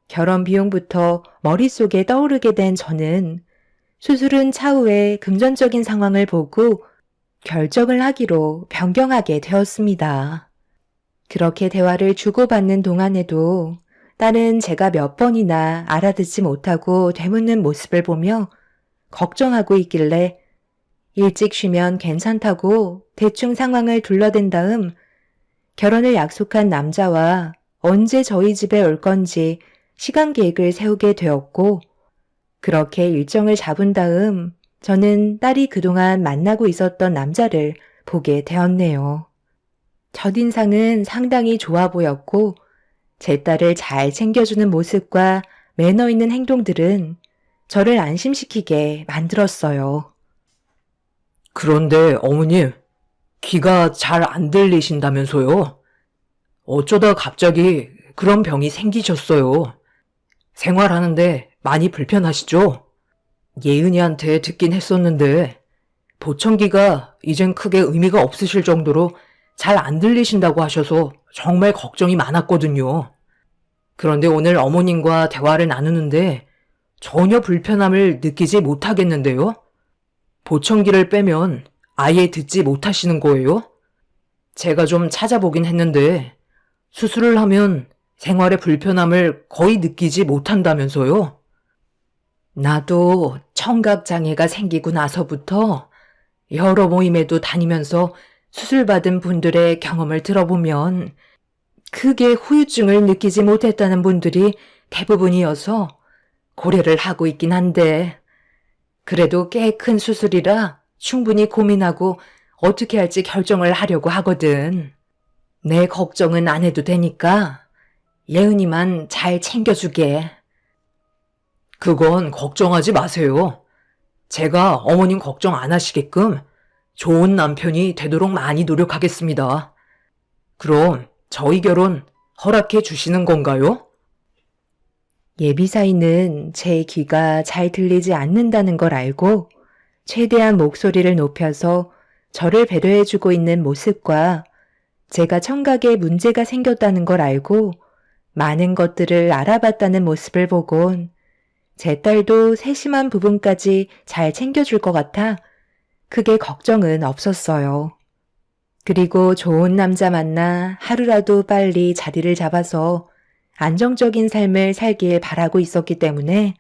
결혼 비용부터 머릿속에 떠오르게 된 저는 수술은 차후에 금전적인 상황을 보고 결정을 하기로 변경하게 되었습니다. 그렇게 대화를 주고받는 동안에도 딸은 제가 몇 번이나 알아듣지 못하고 되묻는 모습을 보며 걱정하고 있길래 일찍 쉬면 괜찮다고 대충 상황을 둘러댄 다음 결혼을 약속한 남자와 언제 저희 집에 올 건지 시간 계획을 세우게 되었고, 그렇게 일정을 잡은 다음 저는 딸이 그동안 만나고 있었던 남자를 보게 되었네요. 첫인상은 상당히 좋아 보였고, 제 딸을 잘 챙겨주는 모습과 매너 있는 행동들은 저를 안심시키게 만들었어요. 그런데 어머님, 귀가 잘 안 들리신다면서요? 어쩌다 갑자기 그런 병이 생기셨어요. 생활하는데 많이 불편하시죠? 예은이한테 듣긴 했었는데 보청기가 이젠 크게 의미가 없으실 정도로 잘 안 들리신다고 하셔서 정말 걱정이 많았거든요. 그런데 오늘 어머님과 대화를 나누는데 전혀 불편함을 느끼지 못하겠는데요? 보청기를 빼면 아예 듣지 못하시는 거예요? 제가 좀 찾아보긴 했는데 수술을 하면 생활의 불편함을 거의 느끼지 못한다면서요? 나도 청각장애가 생기고 나서부터 여러 모임에도 다니면서 수술받은 분들의 경험을 들어보면 크게 후유증을 느끼지 못했다는 분들이 대부분이어서 고려를 하고 있긴 한데, 그래도 꽤 큰 수술이라 충분히 고민하고 어떻게 할지 결정을 하려고 하거든. 내 걱정은 안 해도 되니까 예은이만 잘 챙겨주게. 그건 걱정하지 마세요. 제가 어머님 걱정 안 하시게끔 좋은 남편이 되도록 많이 노력하겠습니다. 그럼 저희 결혼 허락해 주시는 건가요? 예비사이는 제 귀가 잘 들리지 않는다는 걸 알고 최대한 목소리를 높여서 저를 배려해주고 있는 모습과 제가 청각에 문제가 생겼다는 걸 알고 많은 것들을 알아봤다는 모습을 보곤 제 딸도 세심한 부분까지 잘 챙겨줄 것 같아 크게 걱정은 없었어요. 그리고 좋은 남자 만나 하루라도 빨리 자리를 잡아서 안정적인 삶을 살길 바라고 있었기 때문에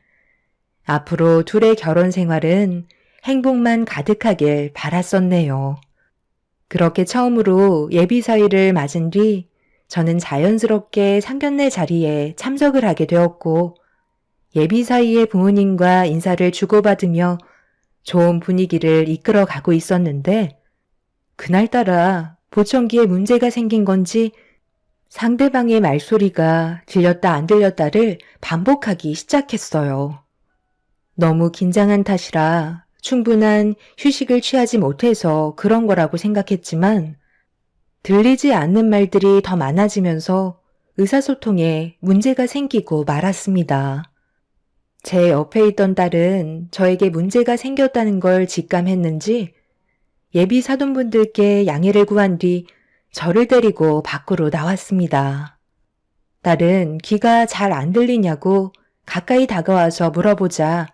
앞으로 둘의 결혼 생활은 행복만 가득하길 바랐었네요. 그렇게 처음으로 예비사위를 맞은 뒤 저는 자연스럽게 상견례 자리에 참석을 하게 되었고, 예비사위의 부모님과 인사를 주고받으며 좋은 분위기를 이끌어 가고 있었는데, 그날따라 보청기에 문제가 생긴 건지 상대방의 말소리가 들렸다 안 들렸다를 반복하기 시작했어요. 너무 긴장한 탓이라 충분한 휴식을 취하지 못해서 그런 거라고 생각했지만 들리지 않는 말들이 더 많아지면서 의사소통에 문제가 생기고 말았습니다. 제 옆에 있던 딸은 저에게 문제가 생겼다는 걸 직감했는지 예비 사돈분들께 양해를 구한 뒤 저를 데리고 밖으로 나왔습니다. 딸은 귀가 잘 안 들리냐고 가까이 다가와서 물어보자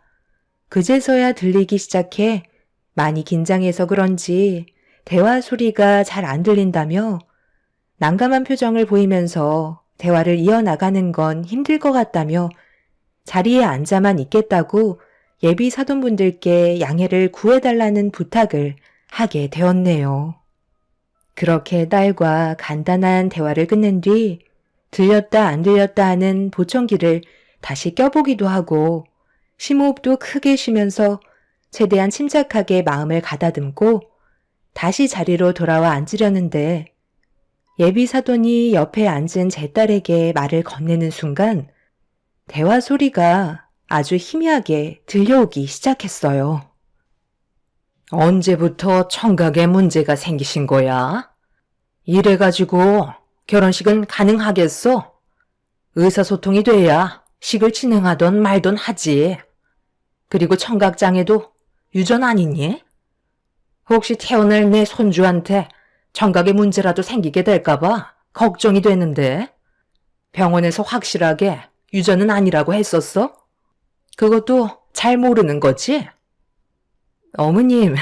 그제서야 들리기 시작해 많이 긴장해서 그런지 대화 소리가 잘 안 들린다며 난감한 표정을 보이면서 대화를 이어나가는 건 힘들 것 같다며 자리에 앉아만 있겠다고 예비 사돈분들께 양해를 구해달라는 부탁을 하게 되었네요. 그렇게 딸과 간단한 대화를 끝낸 뒤 들렸다 안 들렸다 하는 보청기를 다시 껴보기도 하고 심호흡도 크게 쉬면서 최대한 침착하게 마음을 가다듬고 다시 자리로 돌아와 앉으려는데 예비 사돈이 옆에 앉은 제 딸에게 말을 건네는 순간 대화 소리가 아주 희미하게 들려오기 시작했어요. 언제부터 청각에 문제가 생기신 거야? 이래가지고 결혼식은 가능하겠어? 의사소통이 돼야 식을 진행하던 말던 하지. 그리고 청각장애도 유전 아니니? 혹시 태어날 내 손주한테 청각에 문제라도 생기게 될까봐 걱정이 되는데 병원에서 확실하게 유전은 아니라고 했었어? 그것도 잘 모르는 거지? 어머님,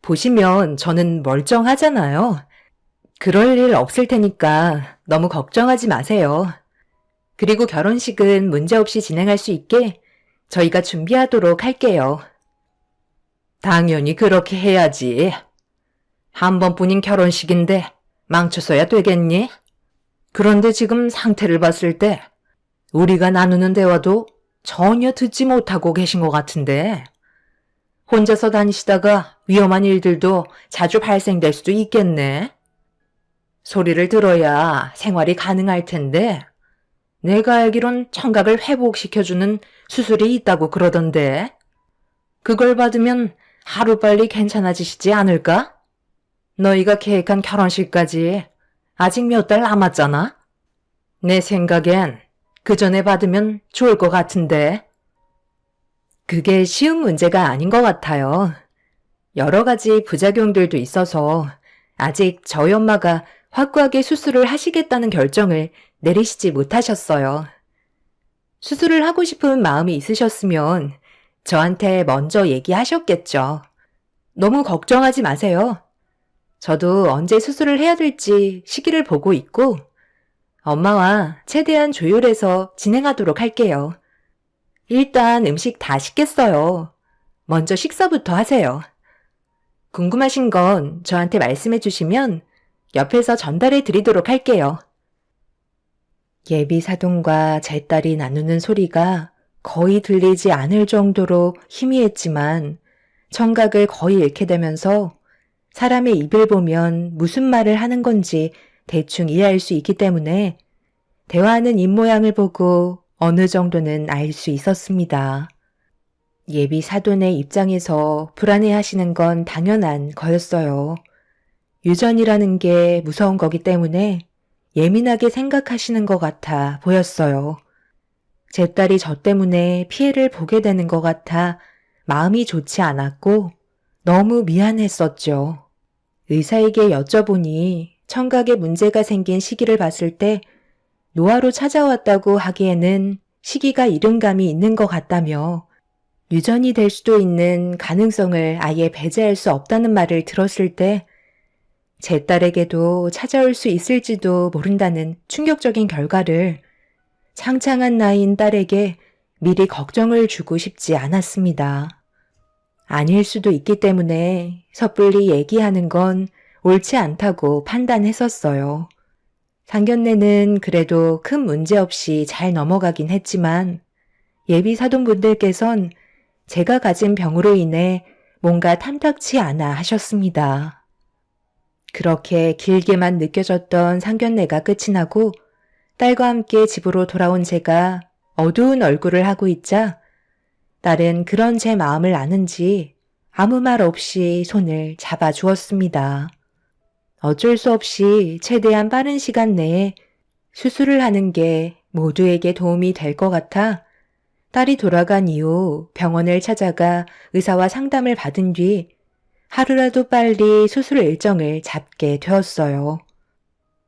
보시면 저는 멀쩡하잖아요. 그럴 일 없을 테니까 너무 걱정하지 마세요. 그리고 결혼식은 문제없이 진행할 수 있게 저희가 준비하도록 할게요. 당연히 그렇게 해야지. 한 번뿐인 결혼식인데 망쳐서야 되겠니? 그런데 지금 상태를 봤을 때 우리가 나누는 대화도 전혀 듣지 못하고 계신 것 같은데 혼자서 다니시다가 위험한 일들도 자주 발생될 수도 있겠네. 소리를 들어야 생활이 가능할 텐데 내가 알기론 청각을 회복시켜주는 수술이 있다고 그러던데 그걸 받으면 하루빨리 괜찮아지시지 않을까? 너희가 계획한 결혼식까지 아직 몇 달 남았잖아? 내 생각엔 그 전에 받으면 좋을 것 같은데. 그게 쉬운 문제가 아닌 것 같아요. 여러 가지 부작용들도 있어서 아직 저희 엄마가 확고하게 수술을 하시겠다는 결정을 내리시지 못하셨어요. 수술을 하고 싶은 마음이 있으셨으면 저한테 먼저 얘기하셨겠죠. 너무 걱정하지 마세요. 저도 언제 수술을 해야 될지 시기를 보고 있고 엄마와 최대한 조율해서 진행하도록 할게요. 일단 음식 다 식겠어요. 먼저 식사부터 하세요. 궁금하신 건 저한테 말씀해 주시면 옆에서 전달해 드리도록 할게요. 예비 사돈과 제 딸이 나누는 소리가 거의 들리지 않을 정도로 희미했지만 청각을 거의 잃게 되면서 사람의 입을 보면 무슨 말을 하는 건지 대충 이해할 수 있기 때문에 대화하는 입모양을 보고 어느 정도는 알 수 있었습니다. 예비 사돈의 입장에서 불안해하시는 건 당연한 거였어요. 유전이라는 게 무서운 거기 때문에 예민하게 생각하시는 것 같아 보였어요. 제 딸이 저 때문에 피해를 보게 되는 것 같아 마음이 좋지 않았고 너무 미안했었죠. 의사에게 여쭤보니 청각에 문제가 생긴 시기를 봤을 때 노화로 찾아왔다고 하기에는 시기가 이른 감이 있는 것 같다며 유전이 될 수도 있는 가능성을 아예 배제할 수 없다는 말을 들었을 때 제 딸에게도 찾아올 수 있을지도 모른다는 충격적인 결과를 창창한 나이인 딸에게 미리 걱정을 주고 싶지 않았습니다. 아닐 수도 있기 때문에 섣불리 얘기하는 건 옳지 않다고 판단했었어요. 상견례는 그래도 큰 문제 없이 잘 넘어가긴 했지만 예비 사돈분들께선 제가 가진 병으로 인해 뭔가 탐탁치 않아 하셨습니다. 그렇게 길게만 느껴졌던 상견례가 끝이 나고 딸과 함께 집으로 돌아온 제가 어두운 얼굴을 하고 있자 딸은 그런 제 마음을 아는지 아무 말 없이 손을 잡아주었습니다. 어쩔 수 없이 최대한 빠른 시간 내에 수술을 하는 게 모두에게 도움이 될 것 같아 딸이 돌아간 이후 병원을 찾아가 의사와 상담을 받은 뒤 하루라도 빨리 수술 일정을 잡게 되었어요.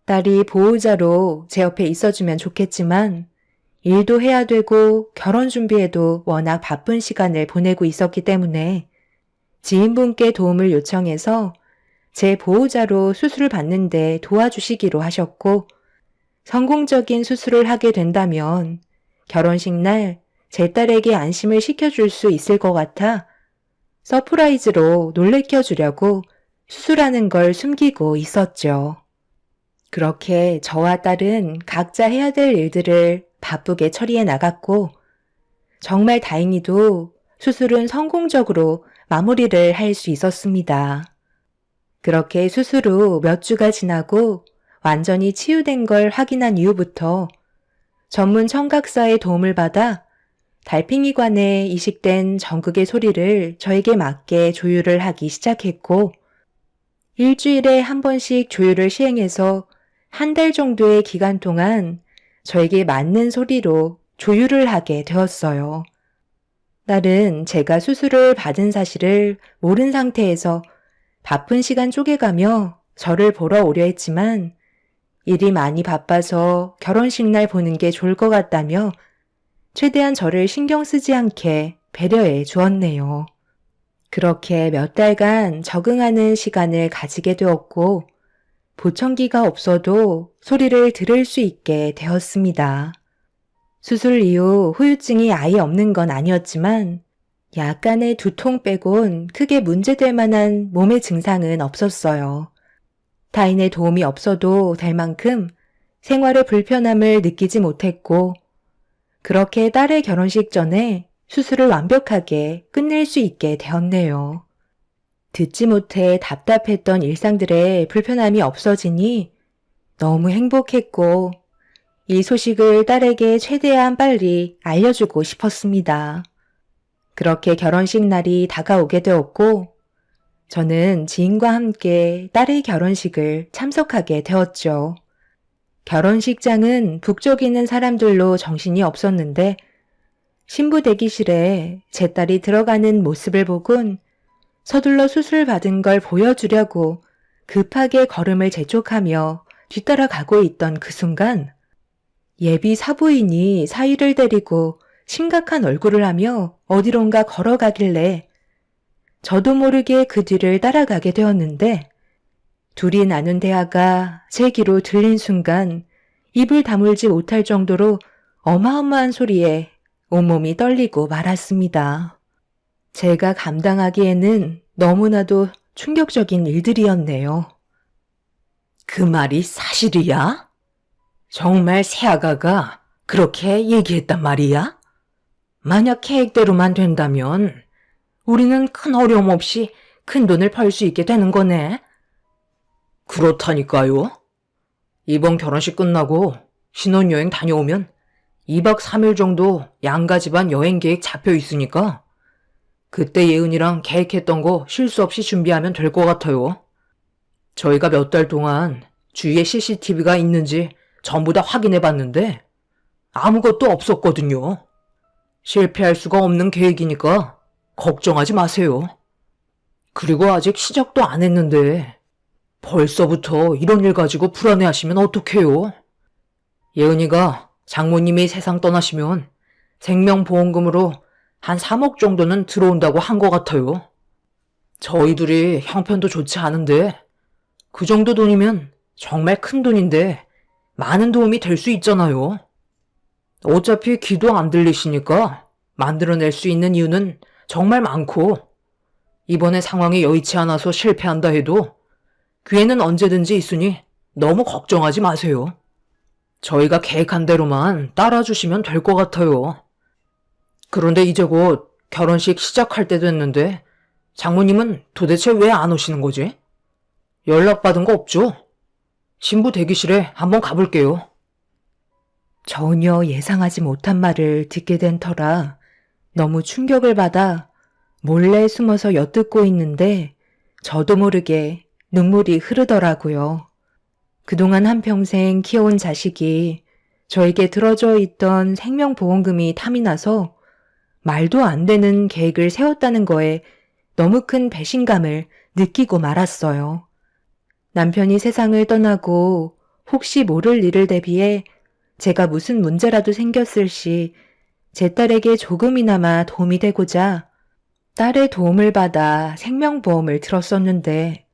딸이 보호자로 제 옆에 있어주면 좋겠지만 일도 해야 되고 결혼 준비에도 워낙 바쁜 시간을 보내고 있었기 때문에 지인분께 도움을 요청해서 제 보호자로 수술을 받는데 도와주시기로 하셨고 성공적인 수술을 하게 된다면 결혼식 날 제 딸에게 안심을 시켜줄 수 있을 것 같아 서프라이즈로 놀래켜 주려고 수술하는 걸 숨기고 있었죠. 그렇게 저와 딸은 각자 해야 될 일들을 바쁘게 처리해 나갔고 정말 다행히도 수술은 성공적으로 마무리를 할 수 있었습니다. 그렇게 수술 후 몇 주가 지나고 완전히 치유된 걸 확인한 이후부터 전문 청각사의 도움을 받아 달팽이관에 이식된 전극의 소리를 저에게 맞게 조율을 하기 시작했고, 일주일에 한 번씩 조율을 시행해서 한 달 정도의 기간 동안 저에게 맞는 소리로 조율을 하게 되었어요. 딸은 제가 수술을 받은 사실을 모른 상태에서 바쁜 시간 쪼개가며 저를 보러 오려 했지만 일이 많이 바빠서 결혼식 날 보는 게 좋을 것 같다며 최대한 저를 신경 쓰지 않게 배려해 주었네요. 그렇게 몇 달간 적응하는 시간을 가지게 되었고 보청기가 없어도 소리를 들을 수 있게 되었습니다. 수술 이후 후유증이 아예 없는 건 아니었지만 약간의 두통 빼곤 크게 문제될 만한 몸의 증상은 없었어요. 타인의 도움이 없어도 될 만큼 생활의 불편함을 느끼지 못했고 그렇게 딸의 결혼식 전에 수술을 완벽하게 끝낼 수 있게 되었네요. 듣지 못해 답답했던 일상들의 불편함이 없어지니 너무 행복했고 이 소식을 딸에게 최대한 빨리 알려주고 싶었습니다. 그렇게 결혼식 날이 다가오게 되었고 저는 지인과 함께 딸의 결혼식을 참석하게 되었죠. 결혼식장은 북적이는 사람들로 정신이 없었는데 신부 대기실에 제 딸이 들어가는 모습을 보곤 서둘러 수술 받은 걸 보여주려고 급하게 걸음을 재촉하며 뒤따라가고 있던 그 순간 예비 사부인이 사위를 데리고 심각한 얼굴을 하며 어디론가 걸어가길래 저도 모르게 그 뒤를 따라가게 되었는데 둘이 나눈 대화가 제 귀로 들린 순간 입을 다물지 못할 정도로 어마어마한 소리에 온몸이 떨리고 말았습니다. 제가 감당하기에는 너무나도 충격적인 일들이었네요. 그 말이 사실이야? 정말 새아가가 그렇게 얘기했단 말이야? 만약 계획대로만 된다면 우리는 큰 어려움 없이 큰 돈을 벌 수 있게 되는 거네. 그렇다니까요. 이번 결혼식 끝나고 신혼여행 다녀오면 2박 3일 정도 양가 집안 여행 계획 잡혀 있으니까 그때 예은이랑 계획했던 거 실수 없이 준비하면 될 것 같아요. 저희가 몇 달 동안 주위에 CCTV가 있는지 전부 다 확인해 봤는데 아무것도 없었거든요. 실패할 수가 없는 계획이니까 걱정하지 마세요. 그리고 아직 시작도 안 했는데 벌써부터 이런 일 가지고 불안해하시면 어떡해요? 예은이가 장모님이 세상 떠나시면 생명보험금으로 한 3억 정도는 들어온다고 한 것 같아요. 저희 둘이 형편도 좋지 않은데 그 정도 돈이면 정말 큰 돈인데 많은 도움이 될 수 있잖아요. 어차피 귀도 안 들리시니까 만들어낼 수 있는 이유는 정말 많고 이번에 상황이 여의치 않아서 실패한다 해도 기회는 언제든지 있으니 너무 걱정하지 마세요. 저희가 계획한 대로만 따라주시면 될 것 같아요. 그런데 이제 곧 결혼식 시작할 때 됐는데 장모님은 도대체 왜 안 오시는 거지? 연락받은 거 없죠? 신부 대기실에 한번 가볼게요. 전혀 예상하지 못한 말을 듣게 된 터라 너무 충격을 받아 몰래 숨어서 엿듣고 있는데 저도 모르게 눈물이 흐르더라고요. 그동안 한평생 키워온 자식이 저에게 들어져 있던 생명보험금이 탐이 나서 말도 안 되는 계획을 세웠다는 거에 너무 큰 배신감을 느끼고 말았어요. 남편이 세상을 떠나고 혹시 모를 일을 대비해 제가 무슨 문제라도 생겼을 시 제 딸에게 조금이나마 도움이 되고자 딸의 도움을 받아 생명보험을 들었었는데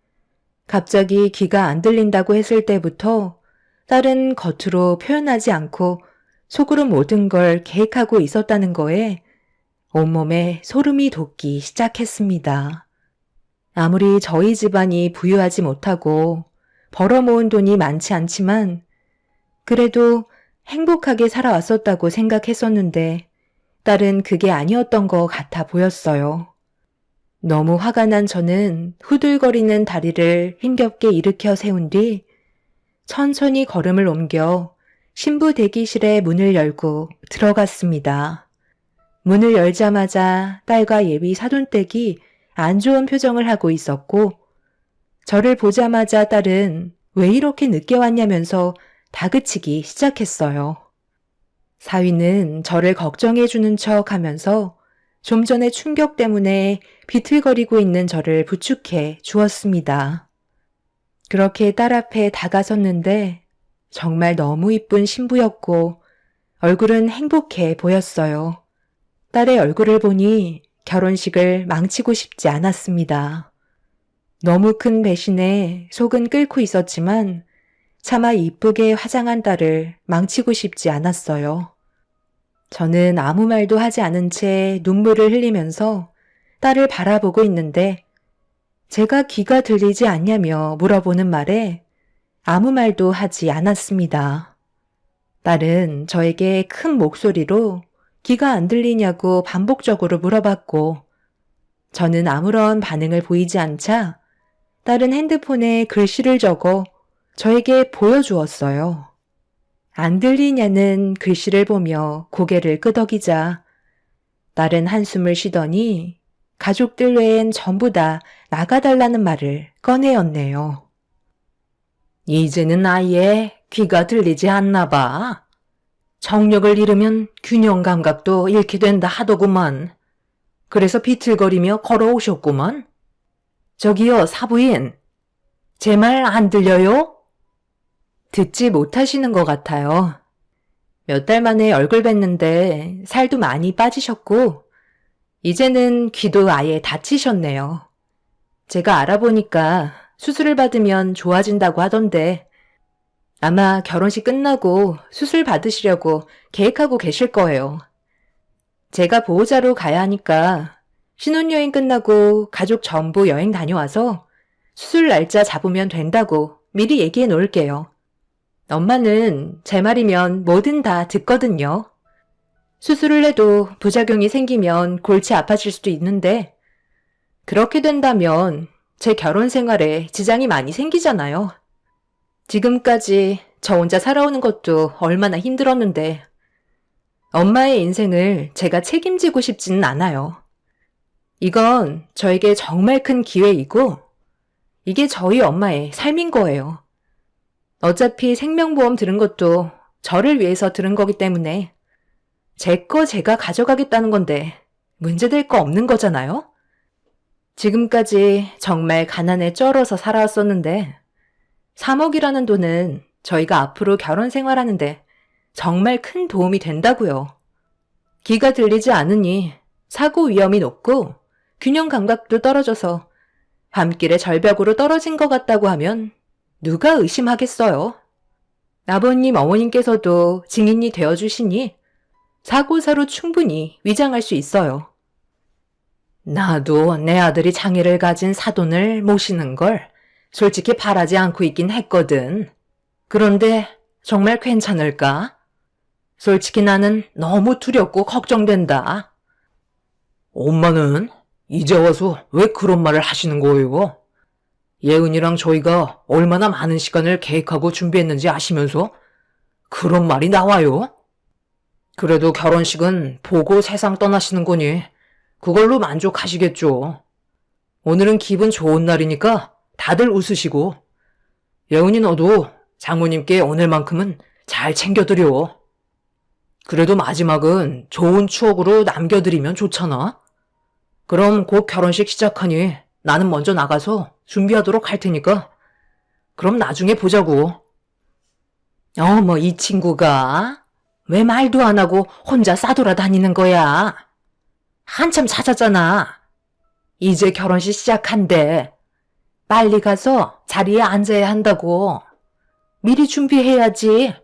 갑자기 귀가 안 들린다고 했을 때부터 딸은 겉으로 표현하지 않고 속으로 모든 걸 계획하고 있었다는 거에 온몸에 소름이 돋기 시작했습니다. 아무리 저희 집안이 부유하지 못하고 벌어모은 돈이 많지 않지만 그래도 행복하게 살아왔었다고 생각했었는데 딸은 그게 아니었던 것 같아 보였어요. 너무 화가 난 저는 후들거리는 다리를 힘겹게 일으켜 세운 뒤 천천히 걸음을 옮겨 신부 대기실의 문을 열고 들어갔습니다. 문을 열자마자 딸과 예비 사돈댁이 안 좋은 표정을 하고 있었고 저를 보자마자 딸은 왜 이렇게 늦게 왔냐면서 다그치기 시작했어요. 사위는 저를 걱정해주는 척 하면서 좀 전에 충격 때문에 비틀거리고 있는 저를 부축해 주었습니다. 그렇게 딸 앞에 다가섰는데 정말 너무 이쁜 신부였고 얼굴은 행복해 보였어요. 딸의 얼굴을 보니 결혼식을 망치고 싶지 않았습니다. 너무 큰 배신에 속은 끓고 있었지만 차마 이쁘게 화장한 딸을 망치고 싶지 않았어요. 저는 아무 말도 하지 않은 채 눈물을 흘리면서 딸을 바라보고 있는데 제가 귀가 들리지 않냐며 물어보는 말에 아무 말도 하지 않았습니다. 딸은 저에게 큰 목소리로 귀가 안 들리냐고 반복적으로 물어봤고 저는 아무런 반응을 보이지 않자 딸은 핸드폰에 글씨를 적어 저에게 보여주었어요. 안 들리냐는 글씨를 보며 고개를 끄덕이자 딸은 한숨을 쉬더니 가족들 외엔 전부 다 나가달라는 말을 꺼내었네요. 이제는 아예 귀가 들리지 않나 봐. 정력을 잃으면 균형 감각도 잃게 된다 하더구만. 그래서 비틀거리며 걸어오셨구만. 저기요, 사부인. 제 말 안 들려요? 듣지 못하시는 것 같아요. 몇 달 만에 얼굴 뵀는데 살도 많이 빠지셨고 이제는 귀도 아예 다치셨네요. 제가 알아보니까 수술을 받으면 좋아진다고 하던데 아마 결혼식 끝나고 수술 받으시려고 계획하고 계실 거예요. 제가 보호자로 가야 하니까 신혼여행 끝나고 가족 전부 여행 다녀와서 수술 날짜 잡으면 된다고 미리 얘기해 놓을게요. 엄마는 제 말이면 뭐든 다 듣거든요. 수술을 해도 부작용이 생기면 골치 아파질 수도 있는데 그렇게 된다면 제 결혼 생활에 지장이 많이 생기잖아요. 지금까지 저 혼자 살아오는 것도 얼마나 힘들었는데 엄마의 인생을 제가 책임지고 싶지는 않아요. 이건 저에게 정말 큰 기회이고 이게 저희 엄마의 삶인 거예요. 어차피 생명보험 들은 것도 저를 위해서 들은 거기 때문에 제 거 제가 가져가겠다는 건데 문제될 거 없는 거잖아요? 지금까지 정말 가난에 쩔어서 살아왔었는데 3억이라는 돈은 저희가 앞으로 결혼 생활하는데 정말 큰 도움이 된다고요. 귀가 들리지 않으니 사고 위험이 높고 균형 감각도 떨어져서 밤길의 절벽으로 떨어진 것 같다고 하면 누가 의심하겠어요? 아버님, 어머님께서도 증인이 되어주시니 사고사로 충분히 위장할 수 있어요. 나도 내 아들이 장애를 가진 사돈을 모시는 걸 솔직히 바라지 않고 있긴 했거든. 그런데 정말 괜찮을까? 솔직히 나는 너무 두렵고 걱정된다. 엄마는 이제 와서 왜 그런 말을 하시는 거예요? 예은이랑 저희가 얼마나 많은 시간을 계획하고 준비했는지 아시면서 그런 말이 나와요? 그래도 결혼식은 보고 세상 떠나시는 거니 그걸로 만족하시겠죠. 오늘은 기분 좋은 날이니까 다들 웃으시고 예은이 너도 장모님께 오늘만큼은 잘 챙겨드려. 그래도 마지막은 좋은 추억으로 남겨드리면 좋잖아. 그럼 곧 결혼식 시작하니 나는 먼저 나가서 준비하도록 할 테니까 그럼 나중에 보자고. 어머, 이 친구가 왜 말도 안 하고 혼자 싸돌아다니는 거야? 한참 찾았잖아. 이제 결혼식 시작한대. 빨리 가서 자리에 앉아야 한다고. 미리 준비해야지.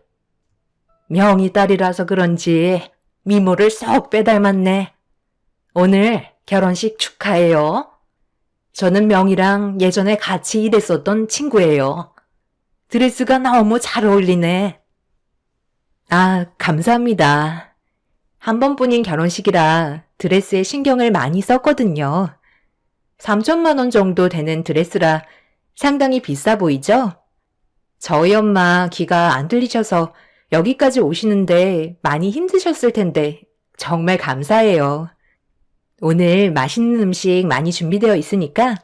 명희 딸이라서 그런지 미모를 쏙 빼닮았네. 오늘 결혼식 축하해요. 저는 명희랑 예전에 같이 일했었던 친구예요. 드레스가 너무 잘 어울리네. 아, 감사합니다. 한 번뿐인 결혼식이라 드레스에 신경을 많이 썼거든요. 3천만 원 정도 되는 드레스라 상당히 비싸 보이죠? 저희 엄마 귀가 안 들리셔서 여기까지 오시는데 많이 힘드셨을 텐데 정말 감사해요. 오늘 맛있는 음식 많이 준비되어 있으니까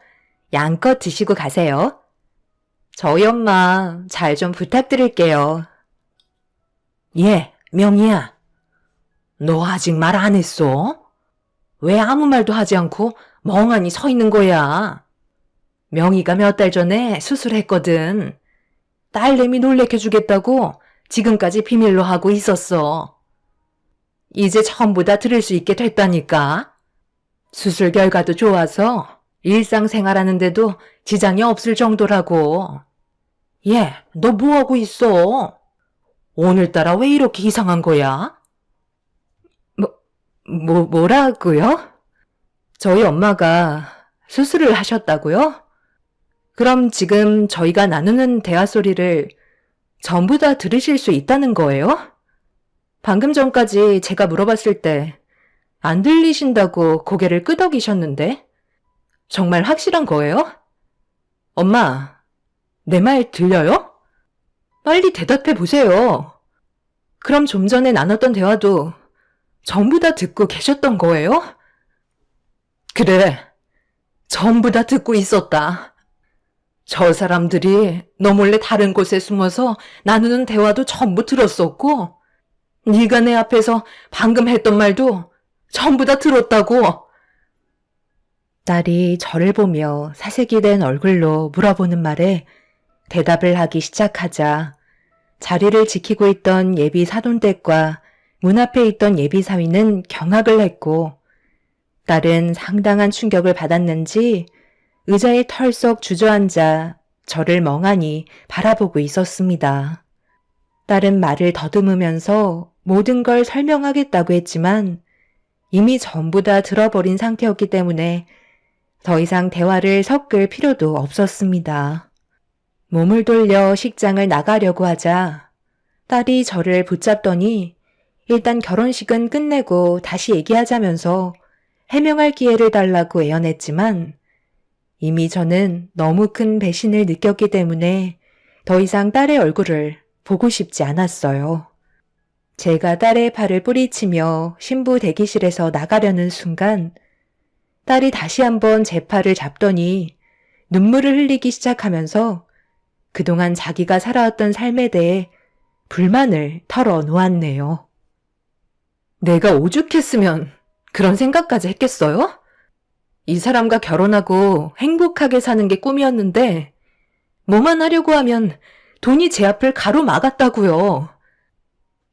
양껏 드시고 가세요. 저희 엄마 잘 좀 부탁드릴게요. 예, 명희야. 너 아직 말 안 했어? 왜 아무 말도 하지 않고 멍하니 서 있는 거야? 명희가 몇 달 전에 수술했거든. 딸내미 놀래켜주겠다고 지금까지 비밀로 하고 있었어. 이제 전부 다 들을 수 있게 됐다니까. 수술 결과도 좋아서 일상생활하는데도 지장이 없을 정도라고. 얘, 너 뭐하고 있어? 오늘따라 왜 이렇게 이상한 거야? 뭐라고요? 저희 엄마가 수술을 하셨다고요? 그럼 지금 저희가 나누는 대화 소리를 전부 다 들으실 수 있다는 거예요? 방금 전까지 제가 물어봤을 때 안 들리신다고 고개를 끄덕이셨는데 정말 확실한 거예요? 엄마, 내 말 들려요? 빨리 대답해 보세요. 그럼 좀 전에 나눴던 대화도 전부 다 듣고 계셨던 거예요? 그래, 전부 다 듣고 있었다. 저 사람들이 너 몰래 다른 곳에 숨어서 나누는 대화도 전부 들었었고, 네가 내 앞에서 방금 했던 말도 전부 다 들었다고. 딸이 저를 보며 사색이 된 얼굴로 물어보는 말에 대답을 하기 시작하자 자리를 지키고 있던 예비 사돈댁과 문 앞에 있던 예비 사위는 경악을 했고 딸은 상당한 충격을 받았는지 의자에 털썩 주저앉아 저를 멍하니 바라보고 있었습니다. 딸은 말을 더듬으면서 모든 걸 설명하겠다고 했지만 이미 전부 다 들어버린 상태였기 때문에 더 이상 대화를 섞을 필요도 없었습니다. 몸을 돌려 식장을 나가려고 하자 딸이 저를 붙잡더니 일단 결혼식은 끝내고 다시 얘기하자면서 해명할 기회를 달라고 애원했지만 이미 저는 너무 큰 배신을 느꼈기 때문에 더 이상 딸의 얼굴을 보고 싶지 않았어요. 제가 딸의 팔을 뿌리치며 신부 대기실에서 나가려는 순간 딸이 다시 한번 제 팔을 잡더니 눈물을 흘리기 시작하면서 그동안 자기가 살아왔던 삶에 대해 불만을 털어놓았네요. 내가 오죽했으면 그런 생각까지 했겠어요? 이 사람과 결혼하고 행복하게 사는 게 꿈이었는데 뭐만 하려고 하면 돈이 제 앞을 가로막았다고요.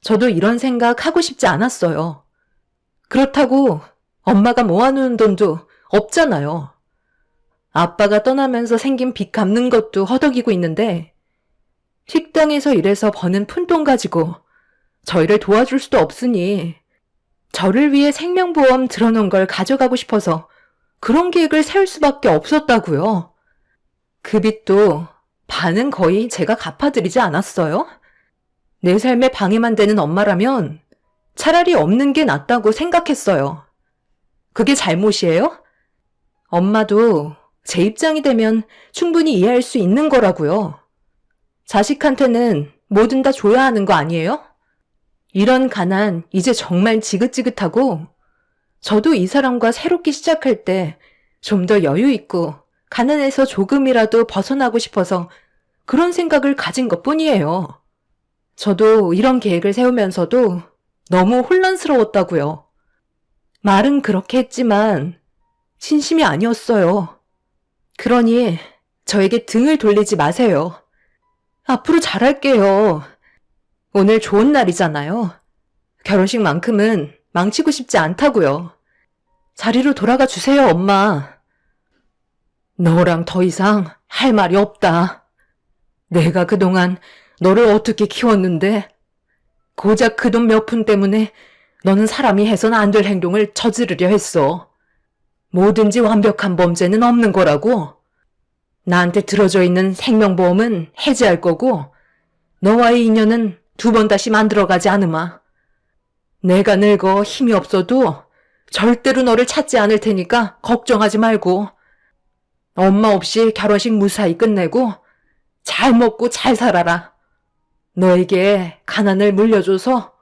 저도 이런 생각 하고 싶지 않았어요. 그렇다고 엄마가 모아놓은 돈도 없잖아요. 아빠가 떠나면서 생긴 빚 갚는 것도 허덕이고 있는데 식당에서 일해서 버는 푼돈 가지고 저희를 도와줄 수도 없으니 저를 위해 생명보험 들어놓은 걸 가져가고 싶어서 그런 계획을 세울 수밖에 없었다고요. 그 빚도 반은 거의 제가 갚아드리지 않았어요? 내 삶에 방해만 되는 엄마라면 차라리 없는 게 낫다고 생각했어요. 그게 잘못이에요? 엄마도 제 입장이 되면 충분히 이해할 수 있는 거라고요. 자식한테는 뭐든 다 줘야 하는 거 아니에요? 이런 가난 이제 정말 지긋지긋하고 저도 이 사람과 새롭게 시작할 때 좀 더 여유 있고 가난에서 조금이라도 벗어나고 싶어서 그런 생각을 가진 것뿐이에요. 저도 이런 계획을 세우면서도 너무 혼란스러웠다고요. 말은 그렇게 했지만 진심이 아니었어요. 그러니 저에게 등을 돌리지 마세요. 앞으로 잘할게요. 오늘 좋은 날이잖아요. 결혼식만큼은 망치고 싶지 않다고요. 자리로 돌아가 주세요, 엄마. 너랑 더 이상 할 말이 없다. 내가 그동안 너를 어떻게 키웠는데 고작 그 돈 몇 푼 때문에 너는 사람이 해선 안 될 행동을 저지르려 했어. 뭐든지 완벽한 범죄는 없는 거라고. 나한테 들어져 있는 생명보험은 해지할 거고 너와의 인연은 2번 다시 만들어가지 않으마. 내가 늙어 힘이 없어도 절대로 너를 찾지 않을 테니까 걱정하지 말고 엄마 없이 결혼식 무사히 끝내고 잘 먹고 잘 살아라. 너에게 가난을 물려줘서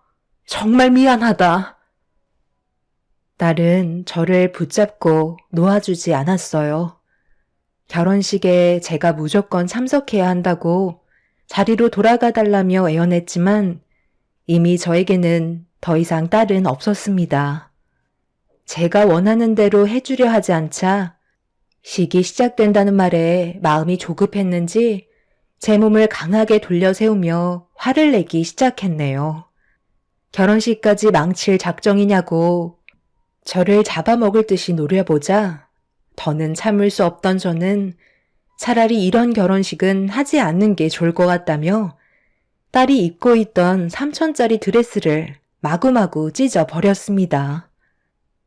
정말 미안하다. 딸은 저를 붙잡고 놓아주지 않았어요. 결혼식에 제가 무조건 참석해야 한다고 자리로 돌아가 달라며 애원했지만 이미 저에게는 더 이상 딸은 없었습니다. 제가 원하는 대로 해주려 하지 않자 식이 시작된다는 말에 마음이 조급했는지 제 몸을 강하게 돌려 세우며 화를 내기 시작했네요. 결혼식까지 망칠 작정이냐고 저를 잡아먹을 듯이 노려보자 더는 참을 수 없던 저는 차라리 이런 결혼식은 하지 않는 게 좋을 것 같다며 딸이 입고 있던 3,000짜리 드레스를 마구마구 찢어버렸습니다.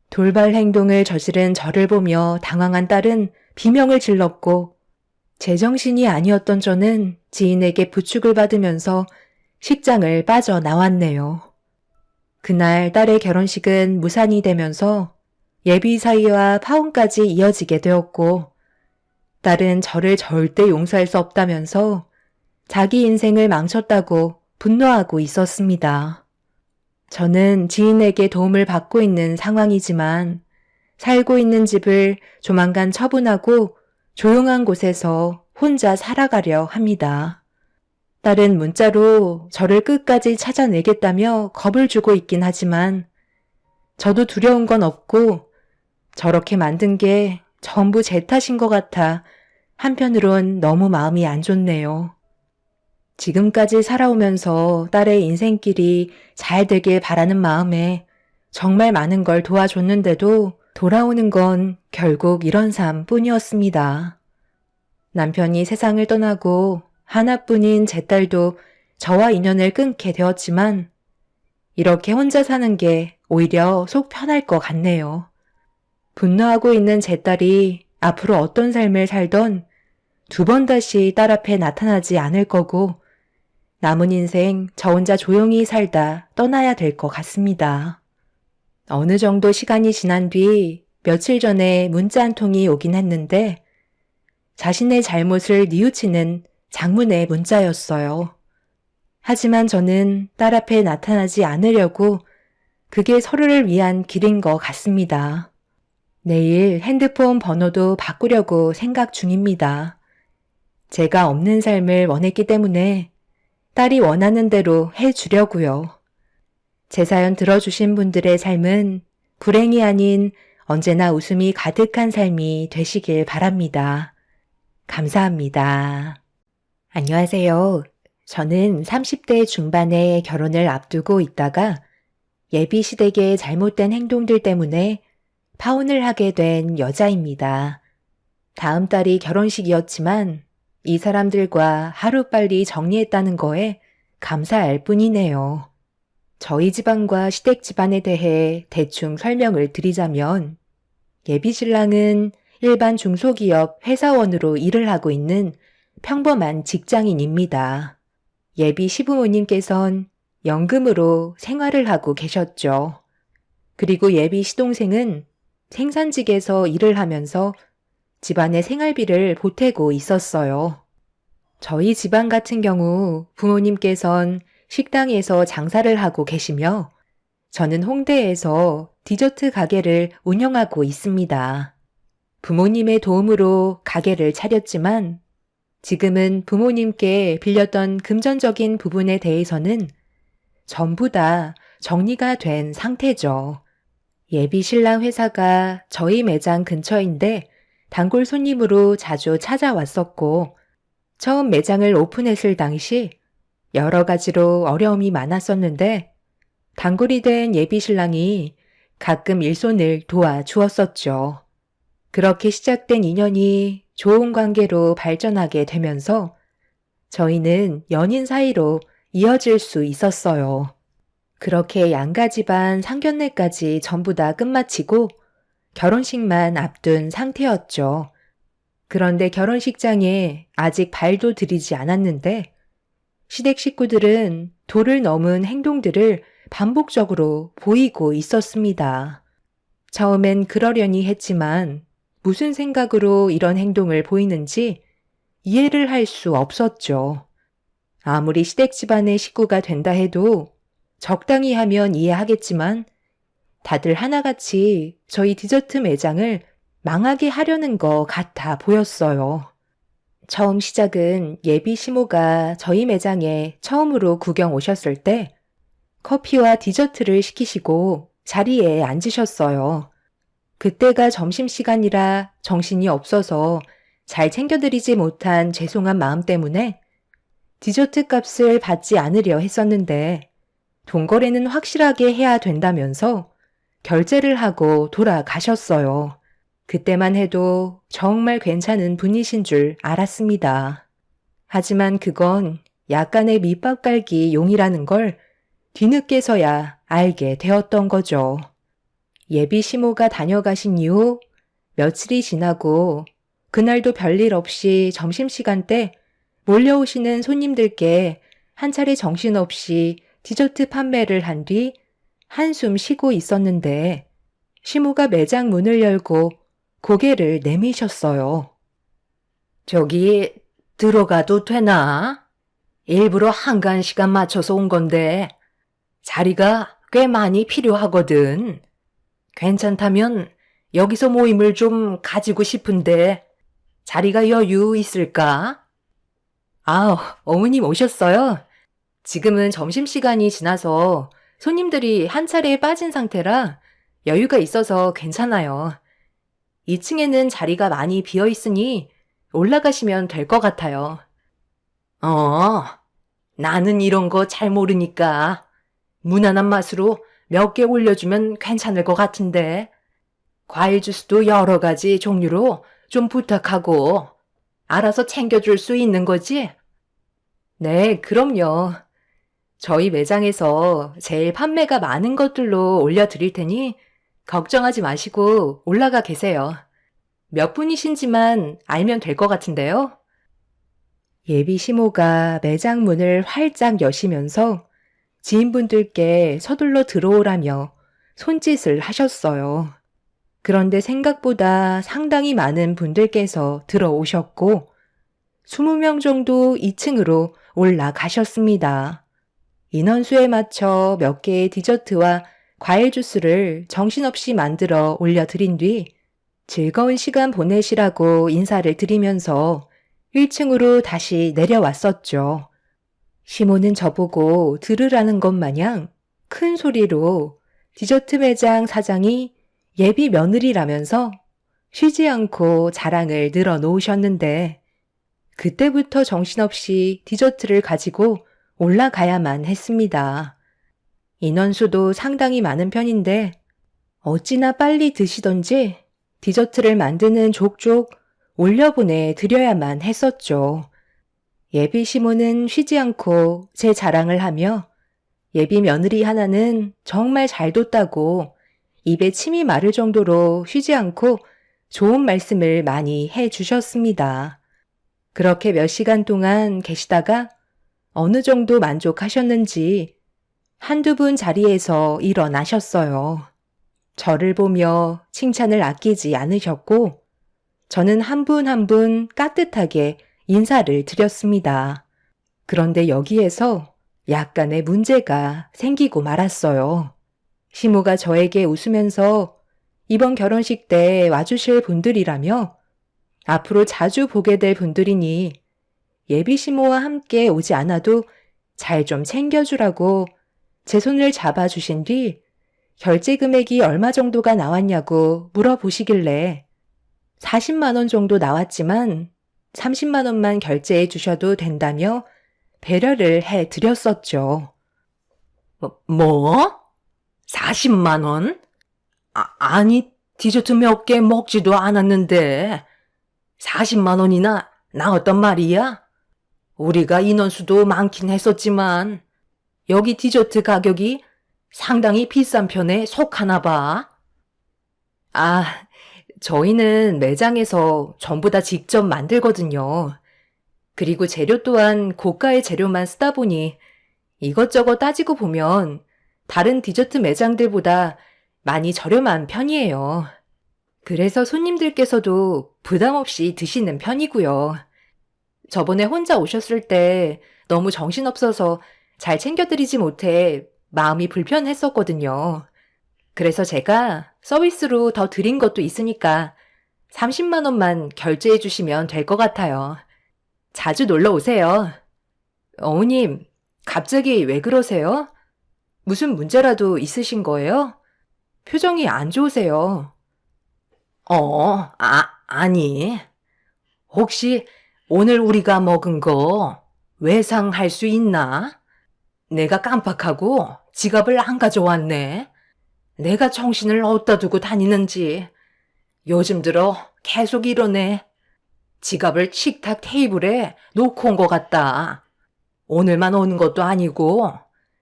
돌발 행동을 저지른 저를 보며 당황한 딸은 비명을 질렀고 제정신이 아니었던 저는 지인에게 부축을 받으면서 식장을 빠져나왔네요. 그날 딸의 결혼식은 무산이 되면서 예비 사위와 파혼까지 이어지게 되었고 딸은 저를 절대 용서할 수 없다면서 자기 인생을 망쳤다고 분노하고 있었습니다. 저는 지인에게 도움을 받고 있는 상황이지만 살고 있는 집을 조만간 처분하고 조용한 곳에서 혼자 살아가려 합니다. 딸은 문자로 저를 끝까지 찾아내겠다며 겁을 주고 있긴 하지만 저도 두려운 건 없고 저렇게 만든 게 전부 제 탓인 것 같아 한편으론 너무 마음이 안 좋네요. 지금까지 살아오면서 딸의 인생길이 잘 되길 바라는 마음에 정말 많은 걸 도와줬는데도 돌아오는 건 결국 이런 삶뿐이었습니다. 남편이 세상을 떠나고 하나뿐인 제 딸도 저와 인연을 끊게 되었지만 이렇게 혼자 사는 게 오히려 속 편할 것 같네요. 분노하고 있는 제 딸이 앞으로 어떤 삶을 살던 두 번 다시 딸 앞에 나타나지 않을 거고 남은 인생 저 혼자 조용히 살다 떠나야 될 것 같습니다. 어느 정도 시간이 지난 뒤 며칠 전에 문자 한 통이 오긴 했는데 자신의 잘못을 뉘우치는 장문의 문자였어요. 하지만 저는 딸 앞에 나타나지 않으려고 그게 서로를 위한 길인 것 같습니다. 내일 핸드폰 번호도 바꾸려고 생각 중입니다. 제가 없는 삶을 원했기 때문에 딸이 원하는 대로 해주려고요. 제 사연 들어주신 분들의 삶은 불행이 아닌 언제나 웃음이 가득한 삶이 되시길 바랍니다. 감사합니다. 안녕하세요. 저는 30대 중반에 결혼을 앞두고 있다가 예비 시댁의 잘못된 행동들 때문에 파혼을 하게 된 여자입니다. 다음 달이 결혼식이었지만 이 사람들과 하루빨리 정리했다는 거에 감사할 뿐이네요. 저희 집안과 시댁 집안에 대해 대충 설명을 드리자면 예비 신랑은 일반 중소기업 회사원으로 일을 하고 있는 평범한 직장인입니다. 예비 시부모님께선 연금으로 생활을 하고 계셨죠. 그리고 예비 시동생은 생산직에서 일을 하면서 집안의 생활비를 보태고 있었어요. 저희 집안 같은 경우 부모님께선 식당에서 장사를 하고 계시며 저는 홍대에서 디저트 가게를 운영하고 있습니다. 부모님의 도움으로 가게를 차렸지만 지금은 부모님께 빌렸던 금전적인 부분에 대해서는 전부 다 정리가 된 상태죠. 예비 신랑 회사가 저희 매장 근처인데 단골 손님으로 자주 찾아왔었고 처음 매장을 오픈했을 당시 여러 가지로 어려움이 많았었는데 단골이 된 예비 신랑이 가끔 일손을 도와주었었죠. 그렇게 시작된 인연이 좋은 관계로 발전하게 되면서 저희는 연인 사이로 이어질 수 있었어요. 그렇게 양가 집안 상견례까지 전부 다 끝마치고 결혼식만 앞둔 상태였죠. 그런데 결혼식장에 아직 발도 들이지 않았는데 시댁 식구들은 도를 넘은 행동들을 반복적으로 보이고 있었습니다. 처음엔 그러려니 했지만 무슨 생각으로 이런 행동을 보이는지 이해를 할 수 없었죠. 아무리 시댁 집안의 식구가 된다 해도 적당히 하면 이해하겠지만 다들 하나같이 저희 디저트 매장을 망하게 하려는 것 같아 보였어요. 처음 시작은 예비 시모가 저희 매장에 처음으로 구경 오셨을 때 커피와 디저트를 시키시고 자리에 앉으셨어요. 그때가 점심시간이라 정신이 없어서 잘 챙겨드리지 못한 죄송한 마음 때문에 디저트 값을 받지 않으려 했었는데 돈거래는 확실하게 해야 된다면서 결제를 하고 돌아가셨어요. 그때만 해도 정말 괜찮은 분이신 줄 알았습니다. 하지만 그건 약간의 밑밥 깔기 용이라는 걸 뒤늦게서야 알게 되었던 거죠. 예비 시모가 다녀가신 이후 며칠이 지나고 그날도 별일 없이 점심시간 때 몰려오시는 손님들께 한 차례 정신없이 디저트 판매를 한 뒤 한숨 쉬고 있었는데 시모가 매장 문을 열고 고개를 내미셨어요. 저기 들어가도 되나? 일부러 한가한 시간 맞춰서 온 건데 자리가 꽤 많이 필요하거든. 괜찮다면 여기서 모임을 좀 가지고 싶은데 자리가 여유 있을까? 아, 어머님 오셨어요? 지금은 점심시간이 지나서 손님들이 한 차례에 빠진 상태라 여유가 있어서 괜찮아요. 2층에는 자리가 많이 비어 있으니 올라가시면 될 것 같아요. 나는 이런 거 잘 모르니까 무난한 맛으로 몇 개 올려주면 괜찮을 것 같은데 과일 주스도 여러 가지 종류로 좀 부탁하고 알아서 챙겨줄 수 있는 거지? 네, 그럼요. 저희 매장에서 제일 판매가 많은 것들로 올려드릴 테니 걱정하지 마시고 올라가 계세요. 몇 분이신지만 알면 될 것 같은데요. 예비 시모가 매장 문을 활짝 여시면서 지인분들께 서둘러 들어오라며 손짓을 하셨어요. 그런데 생각보다 상당히 많은 분들께서 들어오셨고 20명 정도 2층으로 올라가셨습니다. 인원수에 맞춰 몇 개의 디저트와 과일 주스를 정신없이 만들어 올려드린 뒤 즐거운 시간 보내시라고 인사를 드리면서 1층으로 다시 내려왔었죠. 시모는 저보고 들으라는 것 마냥 큰 소리로 디저트 매장 사장이 예비 며느리라면서 쉬지 않고 자랑을 늘어놓으셨는데 그때부터 정신없이 디저트를 가지고 올라가야만 했습니다. 인원수도 상당히 많은 편인데 어찌나 빨리 드시던지 디저트를 만드는 족족 올려보내 드려야만 했었죠. 예비 시모는 쉬지 않고 제 자랑을 하며 예비 며느리 하나는 정말 잘 뒀다고 입에 침이 마를 정도로 쉬지 않고 좋은 말씀을 많이 해 주셨습니다. 그렇게 몇 시간 동안 계시다가 어느 정도 만족하셨는지 한두 분 자리에서 일어나셨어요. 저를 보며 칭찬을 아끼지 않으셨고 저는 한 분 한 분 깍듯하게 인사를 드렸습니다. 그런데 여기에서 약간의 문제가 생기고 말았어요. 시모가 저에게 웃으면서 이번 결혼식 때 와주실 분들이라며 앞으로 자주 보게 될 분들이니 예비 시모와 함께 오지 않아도 잘 좀 챙겨주라고 제 손을 잡아주신 뒤 결제 금액이 얼마 정도가 나왔냐고 물어보시길래 40만 원 정도 나왔지만 30만 원만 결제해 주셔도 된다며 배려를 해 드렸었죠. 뭐? 40만 원? 아니, 디저트 몇 개 먹지도 않았는데 40만 원이나 나왔단 말이야? 우리가 인원수도 많긴 했었지만 여기 디저트 가격이 상당히 비싼 편에 속하나 봐. 아, 저희는 매장에서 전부 다 직접 만들거든요. 그리고 재료 또한 고가의 재료만 쓰다 보니 이것저것 따지고 보면 다른 디저트 매장들보다 많이 저렴한 편이에요. 그래서 손님들께서도 부담 없이 드시는 편이고요. 저번에 혼자 오셨을 때 너무 정신없어서 잘 챙겨드리지 못해 마음이 불편했었거든요. 그래서 제가 서비스로 더 드린 것도 있으니까 30만 원만 결제해 주시면 될 것 같아요. 자주 놀러 오세요. 어머님, 갑자기 왜 그러세요? 무슨 문제라도 있으신 거예요? 표정이 안 좋으세요. 아니. 혹시 오늘 우리가 먹은 거 외상할 수 있나? 내가 깜빡하고 지갑을 안 가져왔네. 내가 정신을 어디다 두고 다니는지 요즘 들어 계속 이러네. 지갑을 식탁 테이블에 놓고 온 것 같다. 오늘만 오는 것도 아니고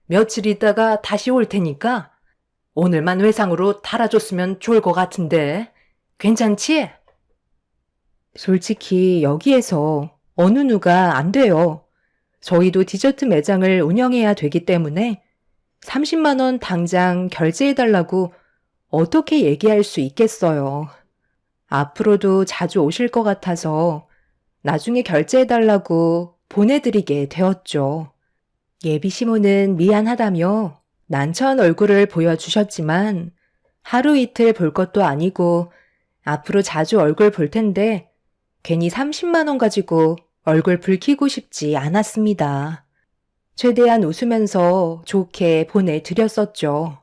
며칠 있다가 다시 올 테니까 오늘만 외상으로 달아줬으면 좋을 것 같은데 괜찮지? 솔직히 여기에서 어느 누가 안 돼요. 저희도 디저트 매장을 운영해야 되기 때문에 30만 원 당장 결제해달라고 어떻게 얘기할 수 있겠어요. 앞으로도 자주 오실 것 같아서 나중에 결제해달라고 보내드리게 되었죠. 예비 시모는 미안하다며 난처한 얼굴을 보여주셨지만 하루 이틀 볼 것도 아니고 앞으로 자주 얼굴 볼 텐데 괜히 30만 원 가지고 얼굴 붉히고 싶지 않았습니다. 최대한 웃으면서 좋게 보내드렸었죠.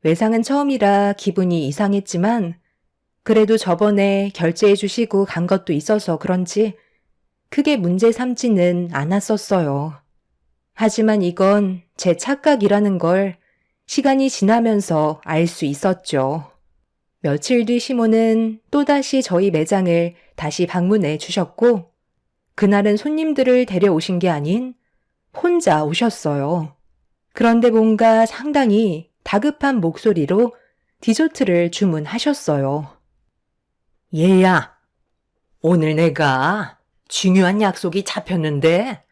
외상은 처음이라 기분이 이상했지만 그래도 저번에 결제해 주시고 간 것도 있어서 그런지 크게 문제 삼지는 않았었어요. 하지만 이건 제 착각이라는 걸 시간이 지나면서 알 수 있었죠. 며칠 뒤 시모는 또다시 저희 매장을 다시 방문해 주셨고 그날은 손님들을 데려오신 게 아닌 혼자 오셨어요. 그런데 뭔가 상당히 다급한 목소리로 디저트를 주문하셨어요. 얘야, 오늘 내가 중요한 약속이 잡혔는데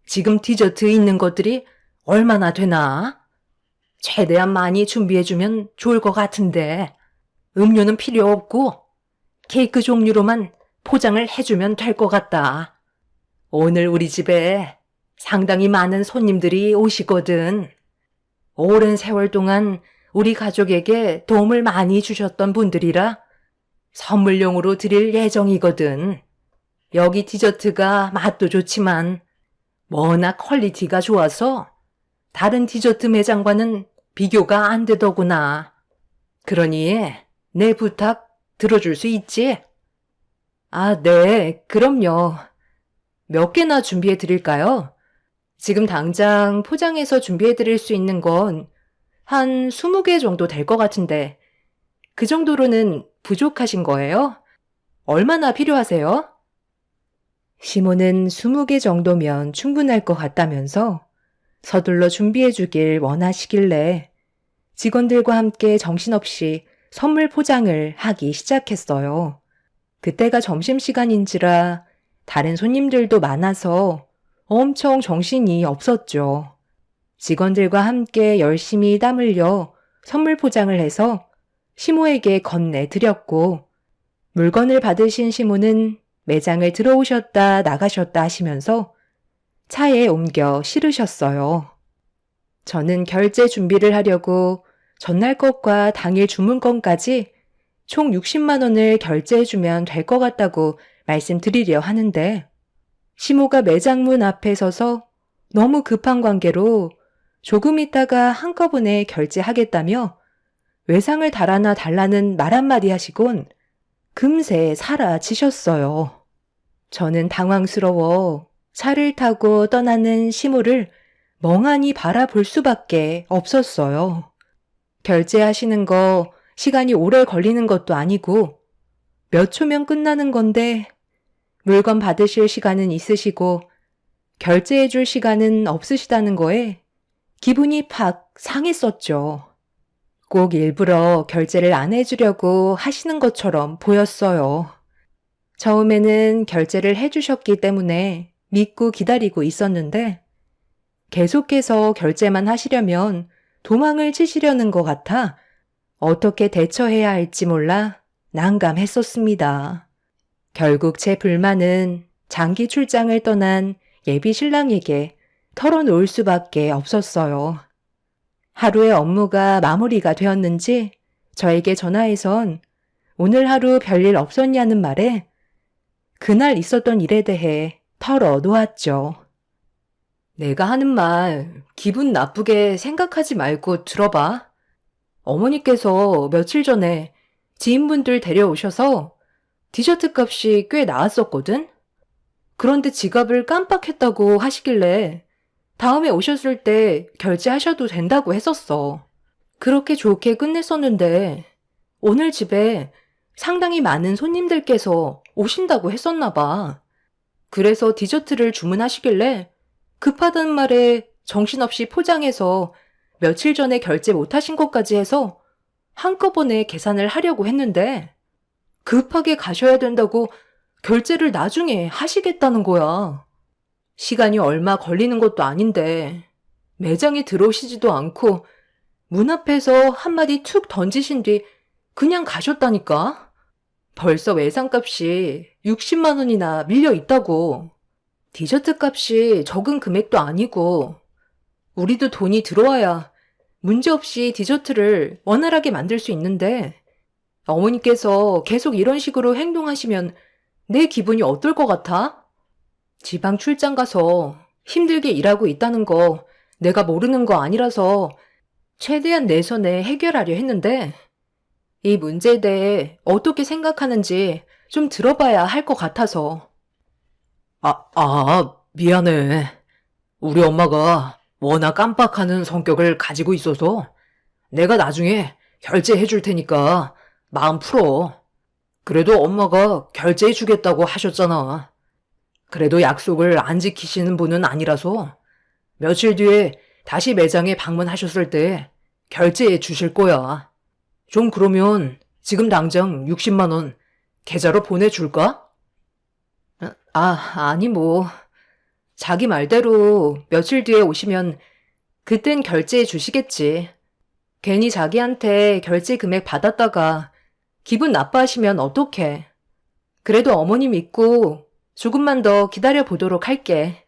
지금 디저트 있는 것들이 얼마나 되나? 최대한 많이 준비해주면 좋을 것 같은데 음료는 필요 없고 케이크 종류로만 포장을 해주면 될 것 같다. 오늘 우리 집에 상당히 많은 손님들이 오시거든. 오랜 세월 동안 우리 가족에게 도움을 많이 주셨던 분들이라 선물용으로 드릴 예정이거든. 여기 디저트가 맛도 좋지만 워낙 퀄리티가 좋아서 다른 디저트 매장과는 비교가 안 되더구나. 그러니 내 부탁 들어줄 수 있지? 아, 네, 그럼요. 몇 개나 준비해 드릴까요? 지금 당장 포장해서 준비해 드릴 수 있는 건 한 20개 정도 될 것 같은데 그 정도로는 부족하신 거예요? 얼마나 필요하세요? 시모는 20개 정도면 충분할 것 같다면서 서둘러 준비해 주길 원하시길래 직원들과 함께 정신없이 선물 포장을 하기 시작했어요. 그때가 점심시간인지라 다른 손님들도 많아서 엄청 정신이 없었죠. 직원들과 함께 열심히 땀 흘려 선물 포장을 해서 시모에게 건네드렸고 물건을 받으신 시모는 매장을 들어오셨다 나가셨다 하시면서 차에 옮겨 실으셨어요. 저는 결제 준비를 하려고 전날 것과 당일 주문건까지 총 60만 원을 결제해주면 될 것 같다고 말씀드리려 하는데 시모가 매장 문 앞에 서서 너무 급한 관계로 조금 있다가 한꺼번에 결제하겠다며 외상을 달아나 달라는 말 한마디 하시곤 금세 사라지셨어요. 저는 당황스러워 차를 타고 떠나는 시모를 멍하니 바라볼 수밖에 없었어요. 결제하시는 거 시간이 오래 걸리는 것도 아니고 몇 초면 끝나는 건데 물건 받으실 시간은 있으시고 결제해 줄 시간은 없으시다는 거에 기분이 팍 상했었죠. 꼭 일부러 결제를 안 해주려고 하시는 것처럼 보였어요. 처음에는 결제를 해주셨기 때문에 믿고 기다리고 있었는데 계속해서 결제만 하시려면 도망을 치시려는 것 같아 어떻게 대처해야 할지 몰라 난감했었습니다. 결국 제 불만은 장기 출장을 떠난 예비 신랑에게 털어놓을 수밖에 없었어요. 하루의 업무가 마무리가 되었는지 저에게 전화해선 오늘 하루 별일 없었냐는 말에 그날 있었던 일에 대해 털어놓았죠. 내가 하는 말 기분 나쁘게 생각하지 말고 들어봐. 어머니께서 며칠 전에 지인분들 데려오셔서 디저트 값이 꽤 나왔었거든? 그런데 지갑을 깜빡했다고 하시길래 다음에 오셨을 때 결제하셔도 된다고 했었어. 그렇게 좋게 끝냈었는데 오늘 집에 상당히 많은 손님들께서 오신다고 했었나 봐. 그래서 디저트를 주문하시길래 급하다는 말에 정신없이 포장해서 며칠 전에 결제 못하신 것까지 해서 한꺼번에 계산을 하려고 했는데 급하게 가셔야 된다고 결제를 나중에 하시겠다는 거야. 시간이 얼마 걸리는 것도 아닌데 매장에 들어오시지도 않고 문 앞에서 한마디 툭 던지신 뒤 그냥 가셨다니까? 벌써 외상값이 60만 원이나 밀려 있다고. 디저트 값이 적은 금액도 아니고 우리도 돈이 들어와야 문제없이 디저트를 원활하게 만들 수 있는데 어머니께서 계속 이런 식으로 행동하시면 내 기분이 어떨 것 같아? 지방 출장 가서 힘들게 일하고 있다는 거 내가 모르는 거 아니라서 최대한 내 손에 해결하려 했는데 이 문제에 대해 어떻게 생각하는지 좀 들어봐야 할 것 같아서. 미안해. 우리 엄마가 워낙 깜빡하는 성격을 가지고 있어서 내가 나중에 결제해 줄 테니까 마음 풀어. 그래도 엄마가 결제해 주겠다고 하셨잖아. 그래도 약속을 안 지키시는 분은 아니라서 며칠 뒤에 다시 매장에 방문하셨을 때 결제해 주실 거야. 좀 그러면 지금 당장 60만 원 계좌로 보내줄까? 아니 뭐. 자기 말대로 며칠 뒤에 오시면 그땐 결제해 주시겠지. 괜히 자기한테 결제 금액 받았다가 기분 나빠하시면 어떡해. 그래도 어머니 믿고 조금만 더 기다려 보도록 할게.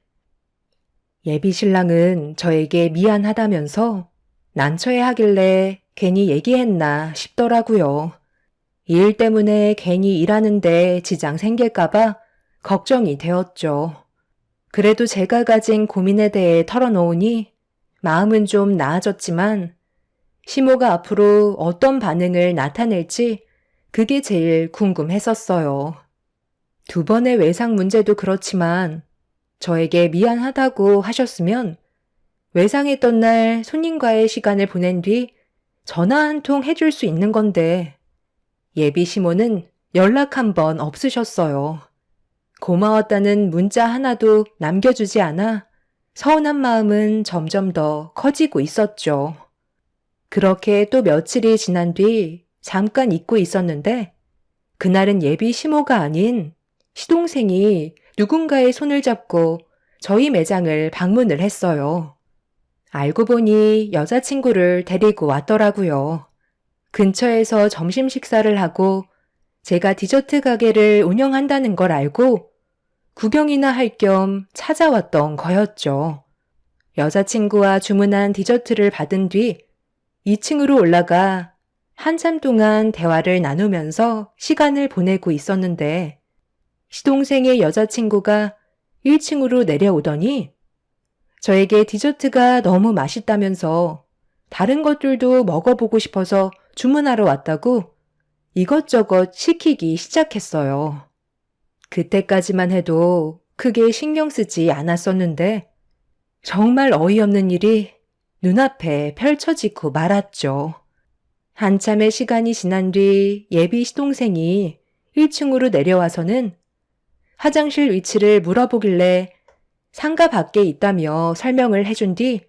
예비 신랑은 저에게 미안하다면서 난처해하길래 괜히 얘기했나 싶더라고요. 이 일 때문에 괜히 일하는데 지장 생길까봐 걱정이 되었죠. 그래도 제가 가진 고민에 대해 털어놓으니 마음은 좀 나아졌지만 시모가 앞으로 어떤 반응을 나타낼지 그게 제일 궁금했었어요. 두 번의 외상 문제도 그렇지만 저에게 미안하다고 하셨으면 외상했던 날 손님과의 시간을 보낸 뒤 전화 한 통 해줄 수 있는 건데 예비 시모는 연락 한 번 없으셨어요. 고마웠다는 문자 하나도 남겨주지 않아 서운한 마음은 점점 더 커지고 있었죠. 그렇게 또 며칠이 지난 뒤 잠깐 잊고 있었는데 그날은 예비 시모가 아닌 시동생이 누군가의 손을 잡고 저희 매장을 방문을 했어요. 알고 보니 여자친구를 데리고 왔더라고요. 근처에서 점심 식사를 하고 제가 디저트 가게를 운영한다는 걸 알고 구경이나 할 겸 찾아왔던 거였죠. 여자친구와 주문한 디저트를 받은 뒤 2층으로 올라가 한참 동안 대화를 나누면서 시간을 보내고 있었는데 시동생의 여자친구가 1층으로 내려오더니 저에게 디저트가 너무 맛있다면서 다른 것들도 먹어보고 싶어서 주문하러 왔다고 이것저것 시키기 시작했어요. 그때까지만 해도 크게 신경 쓰지 않았었는데 정말 어이없는 일이 눈앞에 펼쳐지고 말았죠. 한참의 시간이 지난 뒤 예비 시동생이 1층으로 내려와서는 화장실 위치를 물어보길래 상가 밖에 있다며 설명을 해준 뒤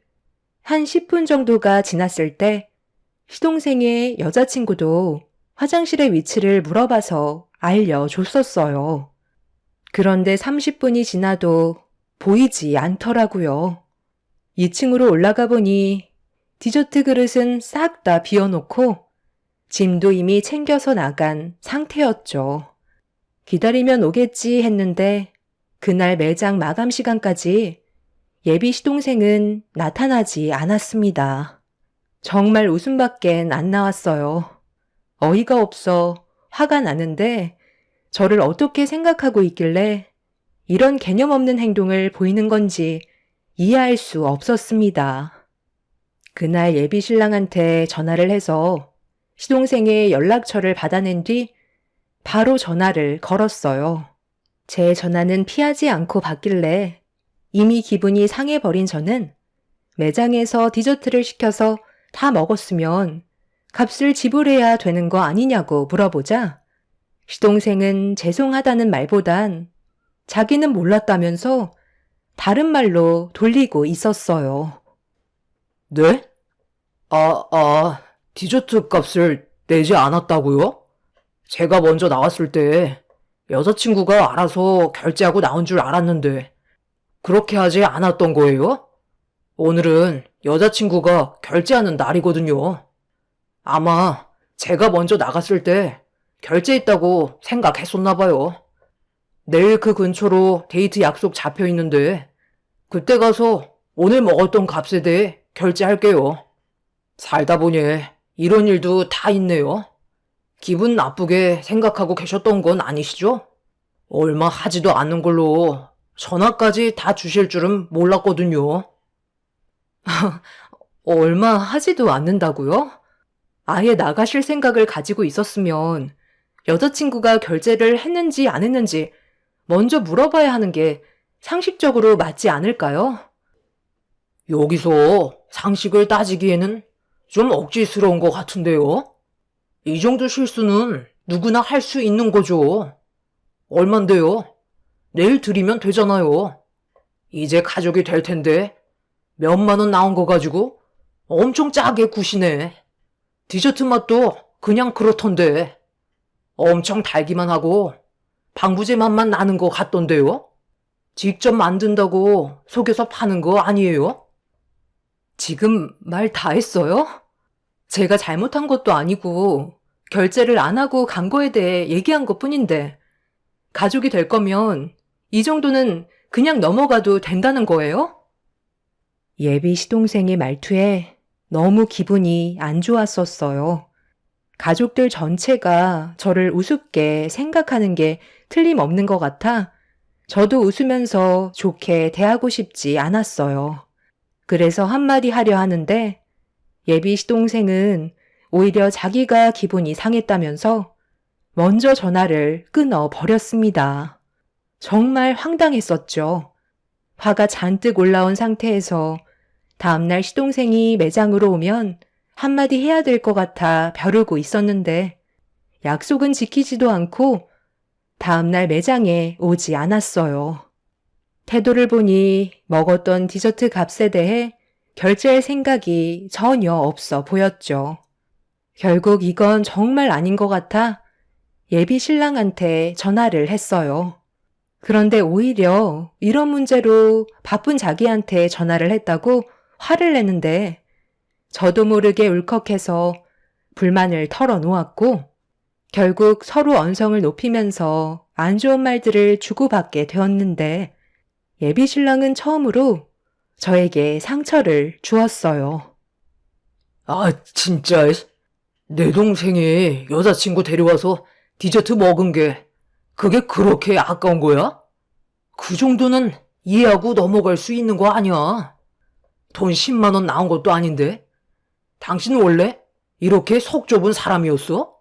한 10분 정도가 지났을 때 시동생의 여자친구도 화장실의 위치를 물어봐서 알려줬었어요. 그런데 30분이 지나도 보이지 않더라고요. 2층으로 올라가 보니 디저트 그릇은 싹 다 비워놓고 짐도 이미 챙겨서 나간 상태였죠. 기다리면 오겠지 했는데 그날 매장 마감 시간까지 예비 시동생은 나타나지 않았습니다. 정말 웃음밖엔 안 나왔어요. 어이가 없어 화가 나는데 저를 어떻게 생각하고 있길래 이런 개념 없는 행동을 보이는 건지 이해할 수 없었습니다. 그날 예비 신랑한테 전화를 해서 시동생의 연락처를 받아낸 뒤 바로 전화를 걸었어요. 제 전화는 피하지 않고 받길래 이미 기분이 상해버린 저는 매장에서 디저트를 시켜서 다 먹었으면 값을 지불해야 되는 거 아니냐고 물어보자 시동생은 죄송하다는 말보단 자기는 몰랐다면서 다른 말로 돌리고 있었어요. 네? 디저트 값을 내지 않았다고요? 제가 먼저 나왔을 때 여자친구가 알아서 결제하고 나온 줄 알았는데 그렇게 하지 않았던 거예요? 오늘은 여자친구가 결제하는 날이거든요. 아마 제가 먼저 나갔을 때 결제했다고 생각했었나 봐요. 내일 그 근처로 데이트 약속 잡혀 있는데 그때 가서 오늘 먹었던 값에 대해 결제할게요. 살다 보니 이런 일도 다 있네요. 기분 나쁘게 생각하고 계셨던 건 아니시죠? 얼마 하지도 않는 걸로 전화까지 다 주실 줄은 몰랐거든요. 얼마 하지도 않는다고요? 아예 나가실 생각을 가지고 있었으면 여자친구가 결제를 했는지 안 했는지 먼저 물어봐야 하는 게 상식적으로 맞지 않을까요? 여기서 상식을 따지기에는 좀 억지스러운 것 같은데요. 이 정도 실수는 누구나 할 수 있는 거죠. 얼만데요? 내일 드리면 되잖아요. 이제 가족이 될 텐데 몇만 원 나온 거 가지고 엄청 짜게 구시네. 디저트 맛도 그냥 그렇던데 엄청 달기만 하고 방부제 맛만 나는 거 같던데요. 직접 만든다고 속여서 파는 거 아니에요? 지금 말 다 했어요? 제가 잘못한 것도 아니고 결제를 안 하고 간 거에 대해 얘기한 것 뿐인데 가족이 될 거면 이 정도는 그냥 넘어가도 된다는 거예요? 예비 시동생의 말투에 너무 기분이 안 좋았었어요. 가족들 전체가 저를 우습게 생각하는 게 틀림없는 것 같아 저도 웃으면서 좋게 대하고 싶지 않았어요. 그래서 한마디 하려 하는데 예비 시동생은 오히려 자기가 기분이 상했다면서 먼저 전화를 끊어 버렸습니다. 정말 황당했었죠. 화가 잔뜩 올라온 상태에서 다음날 시동생이 매장으로 오면 한마디 해야 될 것 같아 벼르고 있었는데 약속은 지키지도 않고 다음날 매장에 오지 않았어요. 태도를 보니 먹었던 디저트 값에 대해 결제할 생각이 전혀 없어 보였죠. 결국 이건 정말 아닌 것 같아 예비 신랑한테 전화를 했어요. 그런데 오히려 이런 문제로 바쁜 자기한테 전화를 했다고 화를 내는데 저도 모르게 울컥해서 불만을 털어놓았고 결국 서로 언성을 높이면서 안 좋은 말들을 주고받게 되었는데 예비 신랑은 처음으로 저에게 상처를 주었어요. 진짜. 내 동생이 여자친구 데려와서 디저트 먹은 게 그게 그렇게 아까운 거야? 그 정도는 이해하고 넘어갈 수 있는 거 아니야. 돈 10만 원 나온 것도 아닌데. 당신 원래 이렇게 속 좁은 사람이었어?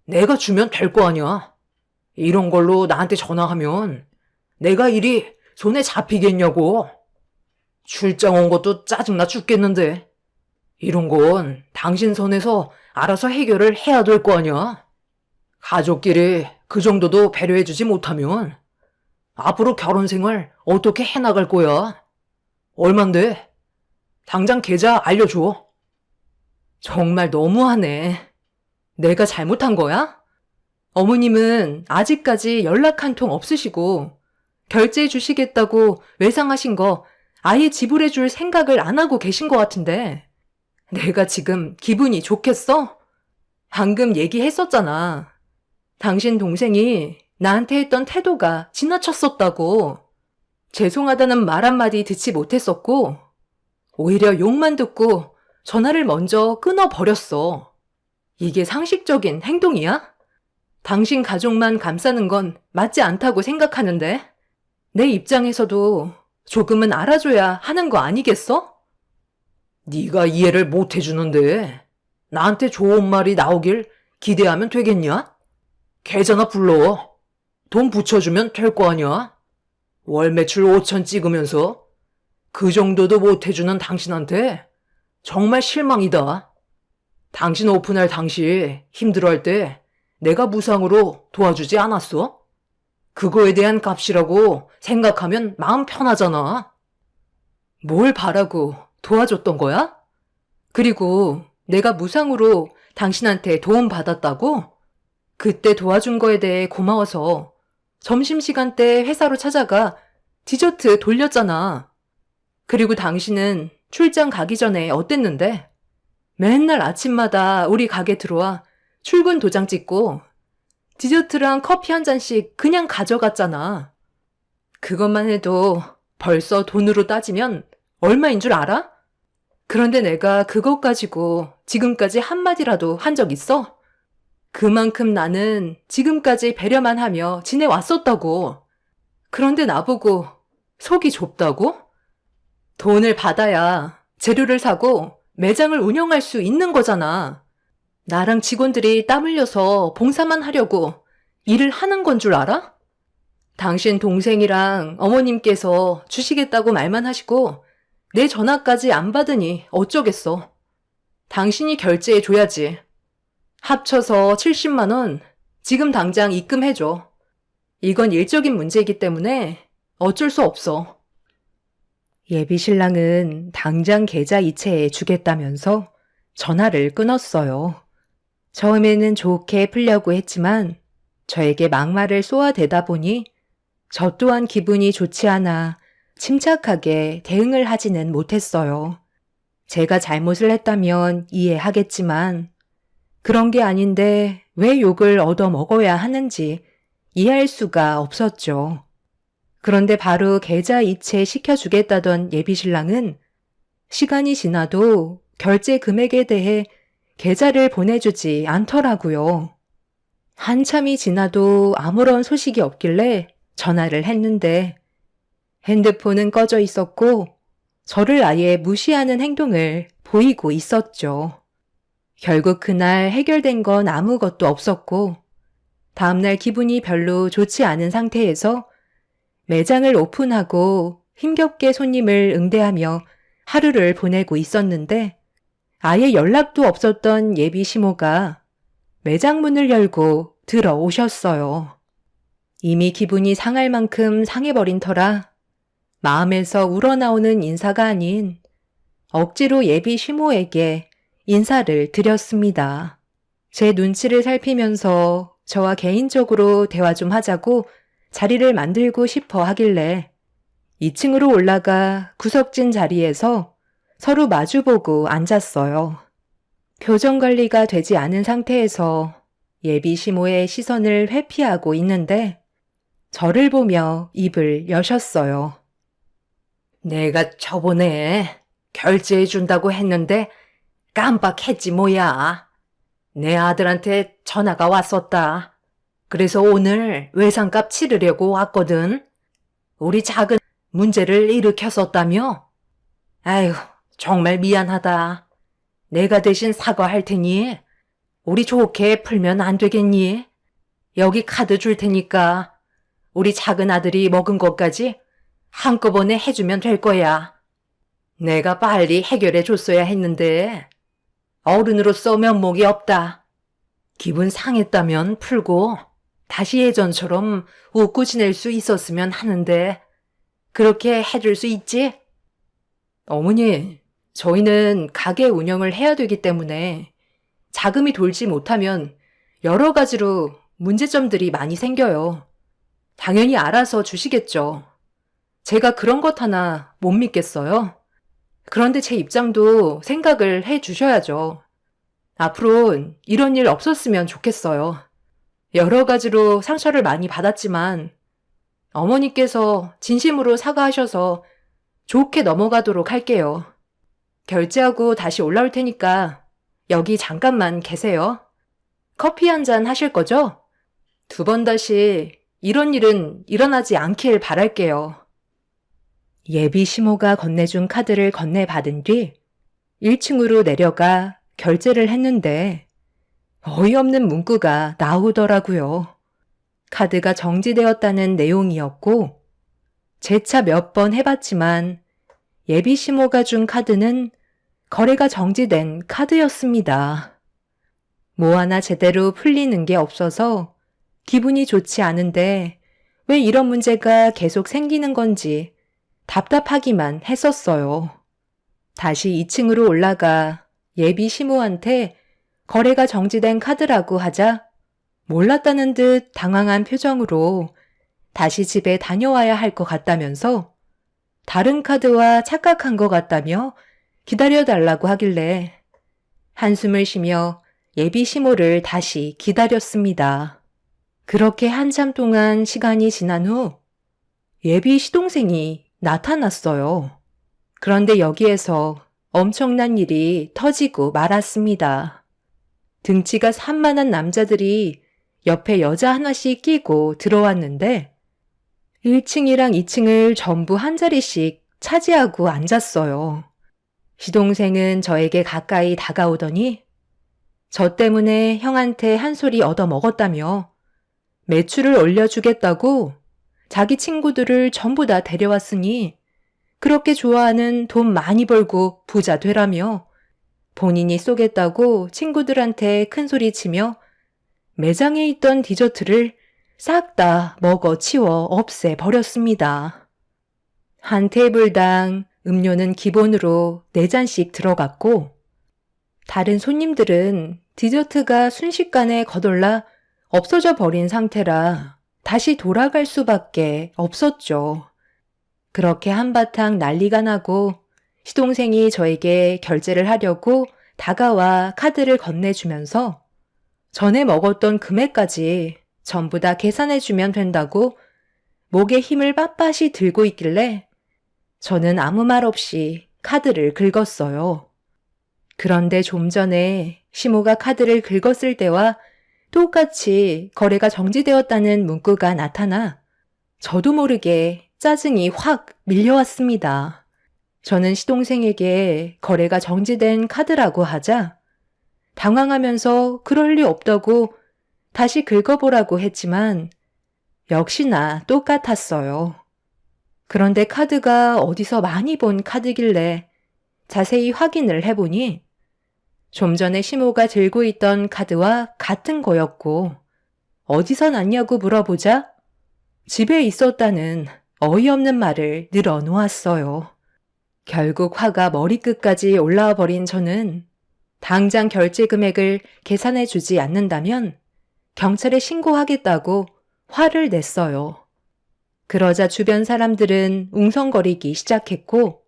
내가 주면 될 거 아니야. 이런 걸로 나한테 전화하면 내가 일이 손에 잡히겠냐고. 출장 온 것도 짜증나 죽겠는데. 이런 건 당신 선에서 알아서 해결을 해야 될 거 아니야. 가족끼리 그 정도도 배려해주지 못하면 앞으로 결혼 생활 어떻게 해나갈 거야? 얼만데? 당장 계좌 알려줘. 정말 너무하네. 내가 잘못한 거야? 어머님은 아직까지 연락 한 통 없으시고 결제해 주시겠다고 외상하신 거 아예 지불해 줄 생각을 안 하고 계신 것 같은데 내가 지금 기분이 좋겠어? 방금 얘기했었잖아. 당신 동생이 나한테 했던 태도가 지나쳤었다고. 죄송하다는 말 한마디 듣지 못했었고, 오히려 욕만 듣고 전화를 먼저 끊어버렸어. 이게 상식적인 행동이야? 당신 가족만 감싸는 건 맞지 않다고 생각하는데, 내 입장에서도 조금은 알아줘야 하는 거 아니겠어? 네가 이해를 못 해주는데 나한테 좋은 말이 나오길 기대하면 되겠냐? 계좌나 불러. 돈 붙여주면 될 거 아니야? 월 매출 5천 찍으면서 그 정도도 못 해주는 당신한테 정말 실망이다. 당신 오픈할 당시 힘들어할 때 내가 무상으로 도와주지 않았어? 그거에 대한 값이라고 생각하면 마음 편하잖아. 뭘 바라고 도와줬던 거야? 그리고 내가 무상으로 당신한테 도움 받았다고? 그때 도와준 거에 대해 고마워서 점심시간 때 회사로 찾아가 디저트 돌렸잖아. 그리고 당신은 출장 가기 전에 어땠는데? 맨날 아침마다 우리 가게 들어와 출근 도장 찍고 디저트랑 커피 한 잔씩 그냥 가져갔잖아. 그것만 해도 벌써 돈으로 따지면 얼마인 줄 알아? 그런데 내가 그것 가지고 지금까지 한마디라도 한 적 있어? 그만큼 나는 지금까지 배려만 하며 지내왔었다고. 그런데 나보고 속이 좁다고? 돈을 받아야 재료를 사고 매장을 운영할 수 있는 거잖아. 나랑 직원들이 땀 흘려서 봉사만 하려고 일을 하는 건 줄 알아? 당신 동생이랑 어머님께서 주시겠다고 말만 하시고 내 전화까지 안 받으니 어쩌겠어. 당신이 결제해 줘야지. 합쳐서 70만 원 지금 당장 입금해줘. 이건 일적인 문제이기 때문에 어쩔 수 없어. 예비 신랑은 당장 계좌 이체해 주겠다면서 전화를 끊었어요. 처음에는 좋게 풀려고 했지만 저에게 막말을 쏘아대다 보니 저 또한 기분이 좋지 않아 침착하게 대응을 하지는 못했어요. 제가 잘못을 했다면 이해하겠지만 그런 게 아닌데 왜 욕을 얻어먹어야 하는지 이해할 수가 없었죠. 그런데 바로 계좌 이체 시켜주겠다던 예비신랑은 시간이 지나도 결제 금액에 대해 계좌를 보내주지 않더라고요. 한참이 지나도 아무런 소식이 없길래 전화를 했는데 핸드폰은 꺼져 있었고 저를 아예 무시하는 행동을 보이고 있었죠. 결국 그날 해결된 건 아무것도 없었고 다음날 기분이 별로 좋지 않은 상태에서 매장을 오픈하고 힘겹게 손님을 응대하며 하루를 보내고 있었는데 아예 연락도 없었던 예비 시모가 매장 문을 열고 들어오셨어요. 이미 기분이 상할 만큼 상해버린 터라 마음에서 우러나오는 인사가 아닌 억지로 예비 시모에게 인사를 드렸습니다. 제 눈치를 살피면서 저와 개인적으로 대화 좀 하자고 자리를 만들고 싶어 하길래 2층으로 올라가 구석진 자리에서 서로 마주보고 앉았어요. 표정 관리가 되지 않은 상태에서 예비 시모의 시선을 회피하고 있는데 저를 보며 입을 여셨어요. 내가 저번에 결제해준다고 했는데 깜빡했지 뭐야. 내 아들한테 전화가 왔었다. 그래서 오늘 외상값 치르려고 왔거든. 우리 작은 문제를 일으켰었다며? 아휴, 정말 미안하다. 내가 대신 사과할 테니 우리 좋게 풀면 안 되겠니? 여기 카드 줄 테니까 우리 작은 아들이 먹은 것까지 한꺼번에 해주면 될 거야. 내가 빨리 해결해 줬어야 했는데 어른으로서 면목이 없다. 기분 상했다면 풀고 다시 예전처럼 웃고 지낼 수 있었으면 하는데 그렇게 해줄 수 있지? 어머니, 저희는 가게 운영을 해야 되기 때문에 자금이 돌지 못하면 여러 가지로 문제점들이 많이 생겨요. 당연히 알아서 주시겠죠. 제가 그런 것 하나 못 믿겠어요. 그런데 제 입장도 생각을 해 주셔야죠. 앞으로 이런 일 없었으면 좋겠어요. 여러 가지로 상처를 많이 받았지만 어머니께서 진심으로 사과하셔서 좋게 넘어가도록 할게요. 결제하고 다시 올라올 테니까 여기 잠깐만 계세요. 커피 한 잔 하실 거죠? 2번 다시 이런 일은 일어나지 않길 바랄게요. 예비 시모가 건네준 카드를 건네받은 뒤 1층으로 내려가 결제를 했는데 어이없는 문구가 나오더라고요. 카드가 정지되었다는 내용이었고 재차 몇 번 해봤지만 예비 시모가 준 카드는 거래가 정지된 카드였습니다. 뭐 하나 제대로 풀리는 게 없어서 기분이 좋지 않은데 왜 이런 문제가 계속 생기는 건지 답답하기만 했었어요. 다시 2층으로 올라가 예비 시모한테 거래가 정지된 카드라고 하자 몰랐다는 듯 당황한 표정으로 다시 집에 다녀와야 할 것 같다면서 다른 카드와 착각한 것 같다며 기다려달라고 하길래 한숨을 쉬며 예비 시모를 다시 기다렸습니다. 그렇게 한참 동안 시간이 지난 후 예비 시동생이 나타났어요. 그런데 여기에서 엄청난 일이 터지고 말았습니다. 등치가 산만한 남자들이 옆에 여자 하나씩 끼고 들어왔는데 1층이랑 2층을 전부 한 자리씩 차지하고 앉았어요. 시동생은 저에게 가까이 다가오더니 저 때문에 형한테 한 소리 얻어먹었다며 매출을 올려주겠다고 자기 친구들을 전부 다 데려왔으니 그렇게 좋아하는 돈 많이 벌고 부자 되라며 본인이 쏘겠다고 친구들한테 큰 소리 치며 매장에 있던 디저트를 싹 다 먹어 치워 없애 버렸습니다. 한 테이블당 음료는 기본으로 4잔씩 들어갔고 다른 손님들은 디저트가 순식간에 거덜나 없어져 버린 상태라 다시 돌아갈 수밖에 없었죠. 그렇게 한바탕 난리가 나고 시동생이 저에게 결제를 하려고 다가와 카드를 건네주면서 전에 먹었던 금액까지 전부 다 계산해주면 된다고 목에 힘을 빳빳이 들고 있길래 저는 아무 말 없이 카드를 긁었어요. 그런데 좀 전에 시모가 카드를 긁었을 때와 똑같이 거래가 정지되었다는 문구가 나타나 저도 모르게 짜증이 확 밀려왔습니다. 저는 시동생에게 거래가 정지된 카드라고 하자 당황하면서 그럴 리 없다고 다시 긁어보라고 했지만 역시나 똑같았어요. 그런데 카드가 어디서 많이 본 카드길래 자세히 확인을 해보니 좀 전에 시모가 들고 있던 카드와 같은 거였고 어디서 났냐고 물어보자 집에 있었다는 어이없는 말을 늘어놓았어요. 결국 화가 머리끝까지 올라와 버린 저는 당장 결제 금액을 계산해 주지 않는다면 경찰에 신고하겠다고 화를 냈어요. 그러자 주변 사람들은 웅성거리기 시작했고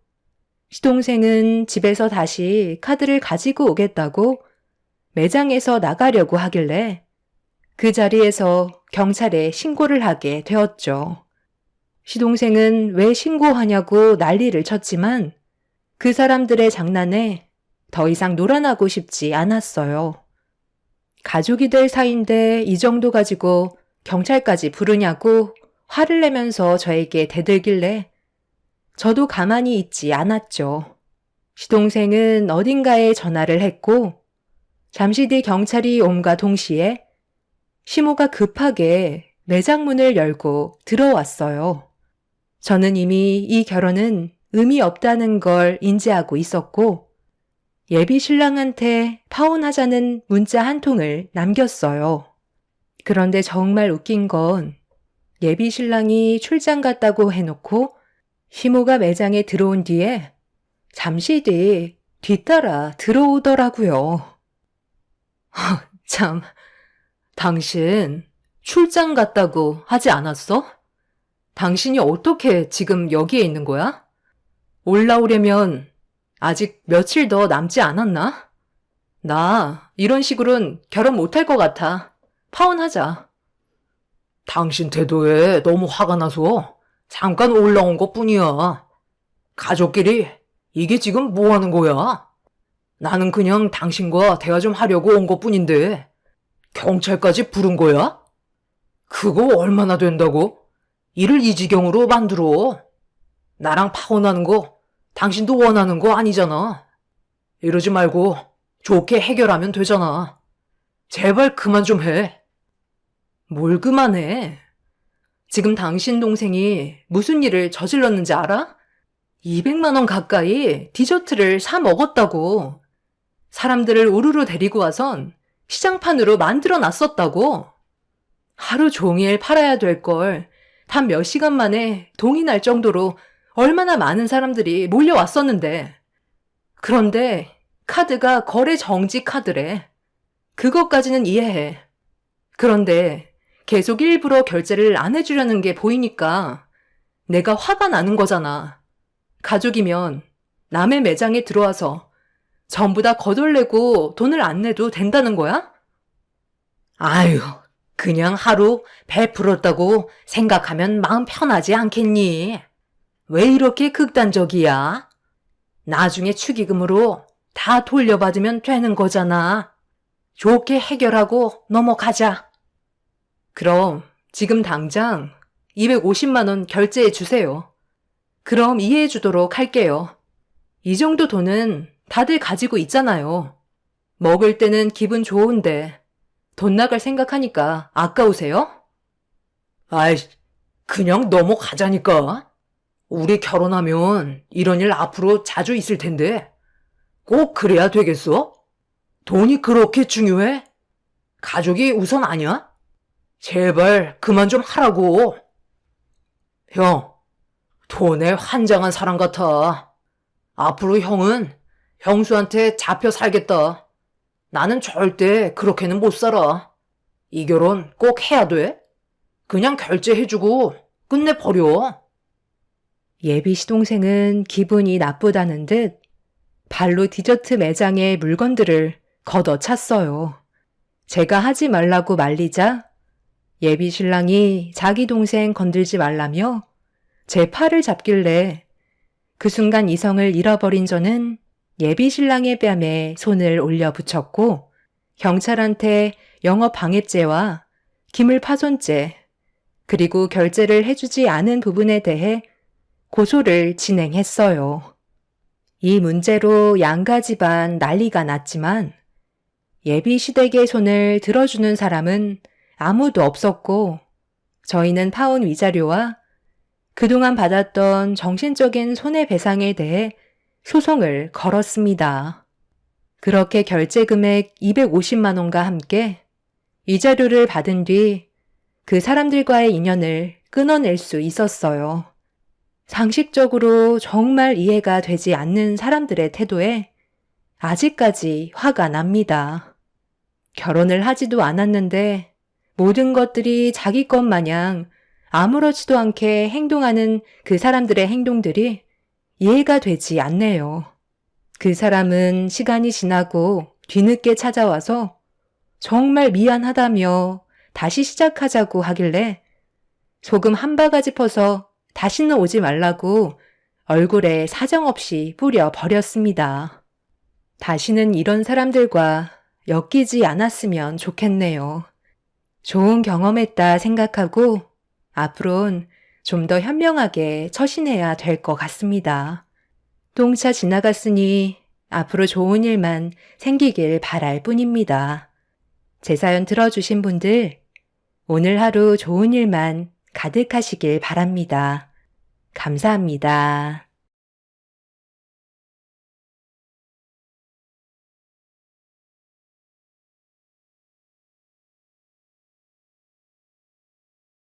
시동생은 집에서 다시 카드를 가지고 오겠다고 매장에서 나가려고 하길래 그 자리에서 경찰에 신고를 하게 되었죠. 시동생은 왜 신고하냐고 난리를 쳤지만 그 사람들의 장난에 더 이상 놀아나고 싶지 않았어요. 가족이 될 사이인데 이 정도 가지고 경찰까지 부르냐고 화를 내면서 저에게 대들길래 저도 가만히 있지 않았죠. 시동생은 어딘가에 전화를 했고 잠시 뒤 경찰이 옴과 동시에 시모가 급하게 매장 문을 열고 들어왔어요. 저는 이미 이 결혼은 의미 없다는 걸 인지하고 있었고 예비 신랑한테 파혼하자는 문자 한 통을 남겼어요. 그런데 정말 웃긴 건 예비 신랑이 출장 갔다고 해놓고 시모가 매장에 들어온 뒤에 잠시 뒤 뒤따라 들어오더라고요. 참, 당신 출장 갔다고 하지 않았어? 당신이 어떻게 지금 여기에 있는 거야? 올라오려면 아직 며칠 더 남지 않았나? 나 이런 식으로는 결혼 못할 것 같아. 파혼하자. 당신 태도에 너무 화가 나서 잠깐 올라온 것뿐이야. 가족끼리 이게 지금 뭐 하는 거야? 나는 그냥 당신과 대화 좀 하려고 온 것뿐인데 경찰까지 부른 거야? 그거 얼마나 된다고? 일을 이 지경으로 만들어. 나랑 파혼하는 거 당신도 원하는 거 아니잖아. 이러지 말고 좋게 해결하면 되잖아. 제발 그만 좀 해. 뭘 그만해. 지금 당신 동생이 무슨 일을 저질렀는지 알아? 200만 원 가까이 디저트를 사 먹었다고. 사람들을 우르르 데리고 와선 시장판으로 만들어 놨었다고. 하루 종일 팔아야 될 걸 단 몇 시간 만에 동이 날 정도로 얼마나 많은 사람들이 몰려왔었는데. 그런데 카드가 거래 정지 카드래. 그것까지는 이해해. 그런데 계속 일부러 결제를 안 해주려는 게 보이니까 내가 화가 나는 거잖아. 가족이면 남의 매장에 들어와서 전부 다 거덜내고 돈을 안 내도 된다는 거야? 아유, 그냥 하루 베풀었다고 생각하면 마음 편하지 않겠니? 왜 이렇게 극단적이야? 나중에 축의금으로 다 돌려받으면 되는 거잖아. 좋게 해결하고 넘어가자. 그럼 지금 당장 250만 원 결제해 주세요. 그럼 이해해 주도록 할게요. 이 정도 돈은 다들 가지고 있잖아요. 먹을 때는 기분 좋은데 돈 나갈 생각하니까 아까우세요? 아이, 그냥 넘어가자니까. 우리 결혼하면 이런 일 앞으로 자주 있을 텐데 꼭 그래야 되겠어? 돈이 그렇게 중요해? 가족이 우선 아니야? 제발 그만 좀 하라고. 형, 돈에 환장한 사람 같아. 앞으로 형은 형수한테 잡혀 살겠다. 나는 절대 그렇게는 못 살아. 이 결혼 꼭 해야 돼? 그냥 결제해주고 끝내버려. 예비 시동생은 기분이 나쁘다는 듯 발로 디저트 매장의 물건들을 걷어찼어요. 제가 하지 말라고 말리자 예비 신랑이 자기 동생 건들지 말라며 제 팔을 잡길래 그 순간 이성을 잃어버린 저는 예비 신랑의 뺨에 손을 올려 붙였고 경찰한테 영업방해죄와 기물파손죄 그리고 결제를 해주지 않은 부분에 대해 고소를 진행했어요. 이 문제로 양가 집안 난리가 났지만 예비 시댁의 손을 들어주는 사람은 아무도 없었고 저희는 파혼 위자료와 그동안 받았던 정신적인 손해배상에 대해 소송을 걸었습니다. 그렇게 결제 금액 250만 원과 함께 위자료를 받은 뒤 그 사람들과의 인연을 끊어낼 수 있었어요. 상식적으로 정말 이해가 되지 않는 사람들의 태도에 아직까지 화가 납니다. 결혼을 하지도 않았는데 모든 것들이 자기 것 마냥 아무렇지도 않게 행동하는 그 사람들의 행동들이 이해가 되지 않네요. 그 사람은 시간이 지나고 뒤늦게 찾아와서 정말 미안하다며 다시 시작하자고 하길래 소금 한 바가지 퍼서 다시는 오지 말라고 얼굴에 사정없이 뿌려 버렸습니다. 다시는 이런 사람들과 엮이지 않았으면 좋겠네요. 좋은 경험했다 생각하고 앞으론 좀 더 현명하게 처신해야 될 것 같습니다. 똥차 지나갔으니 앞으로 좋은 일만 생기길 바랄 뿐입니다. 제 사연 들어주신 분들 오늘 하루 좋은 일만 가득하시길 바랍니다. 감사합니다.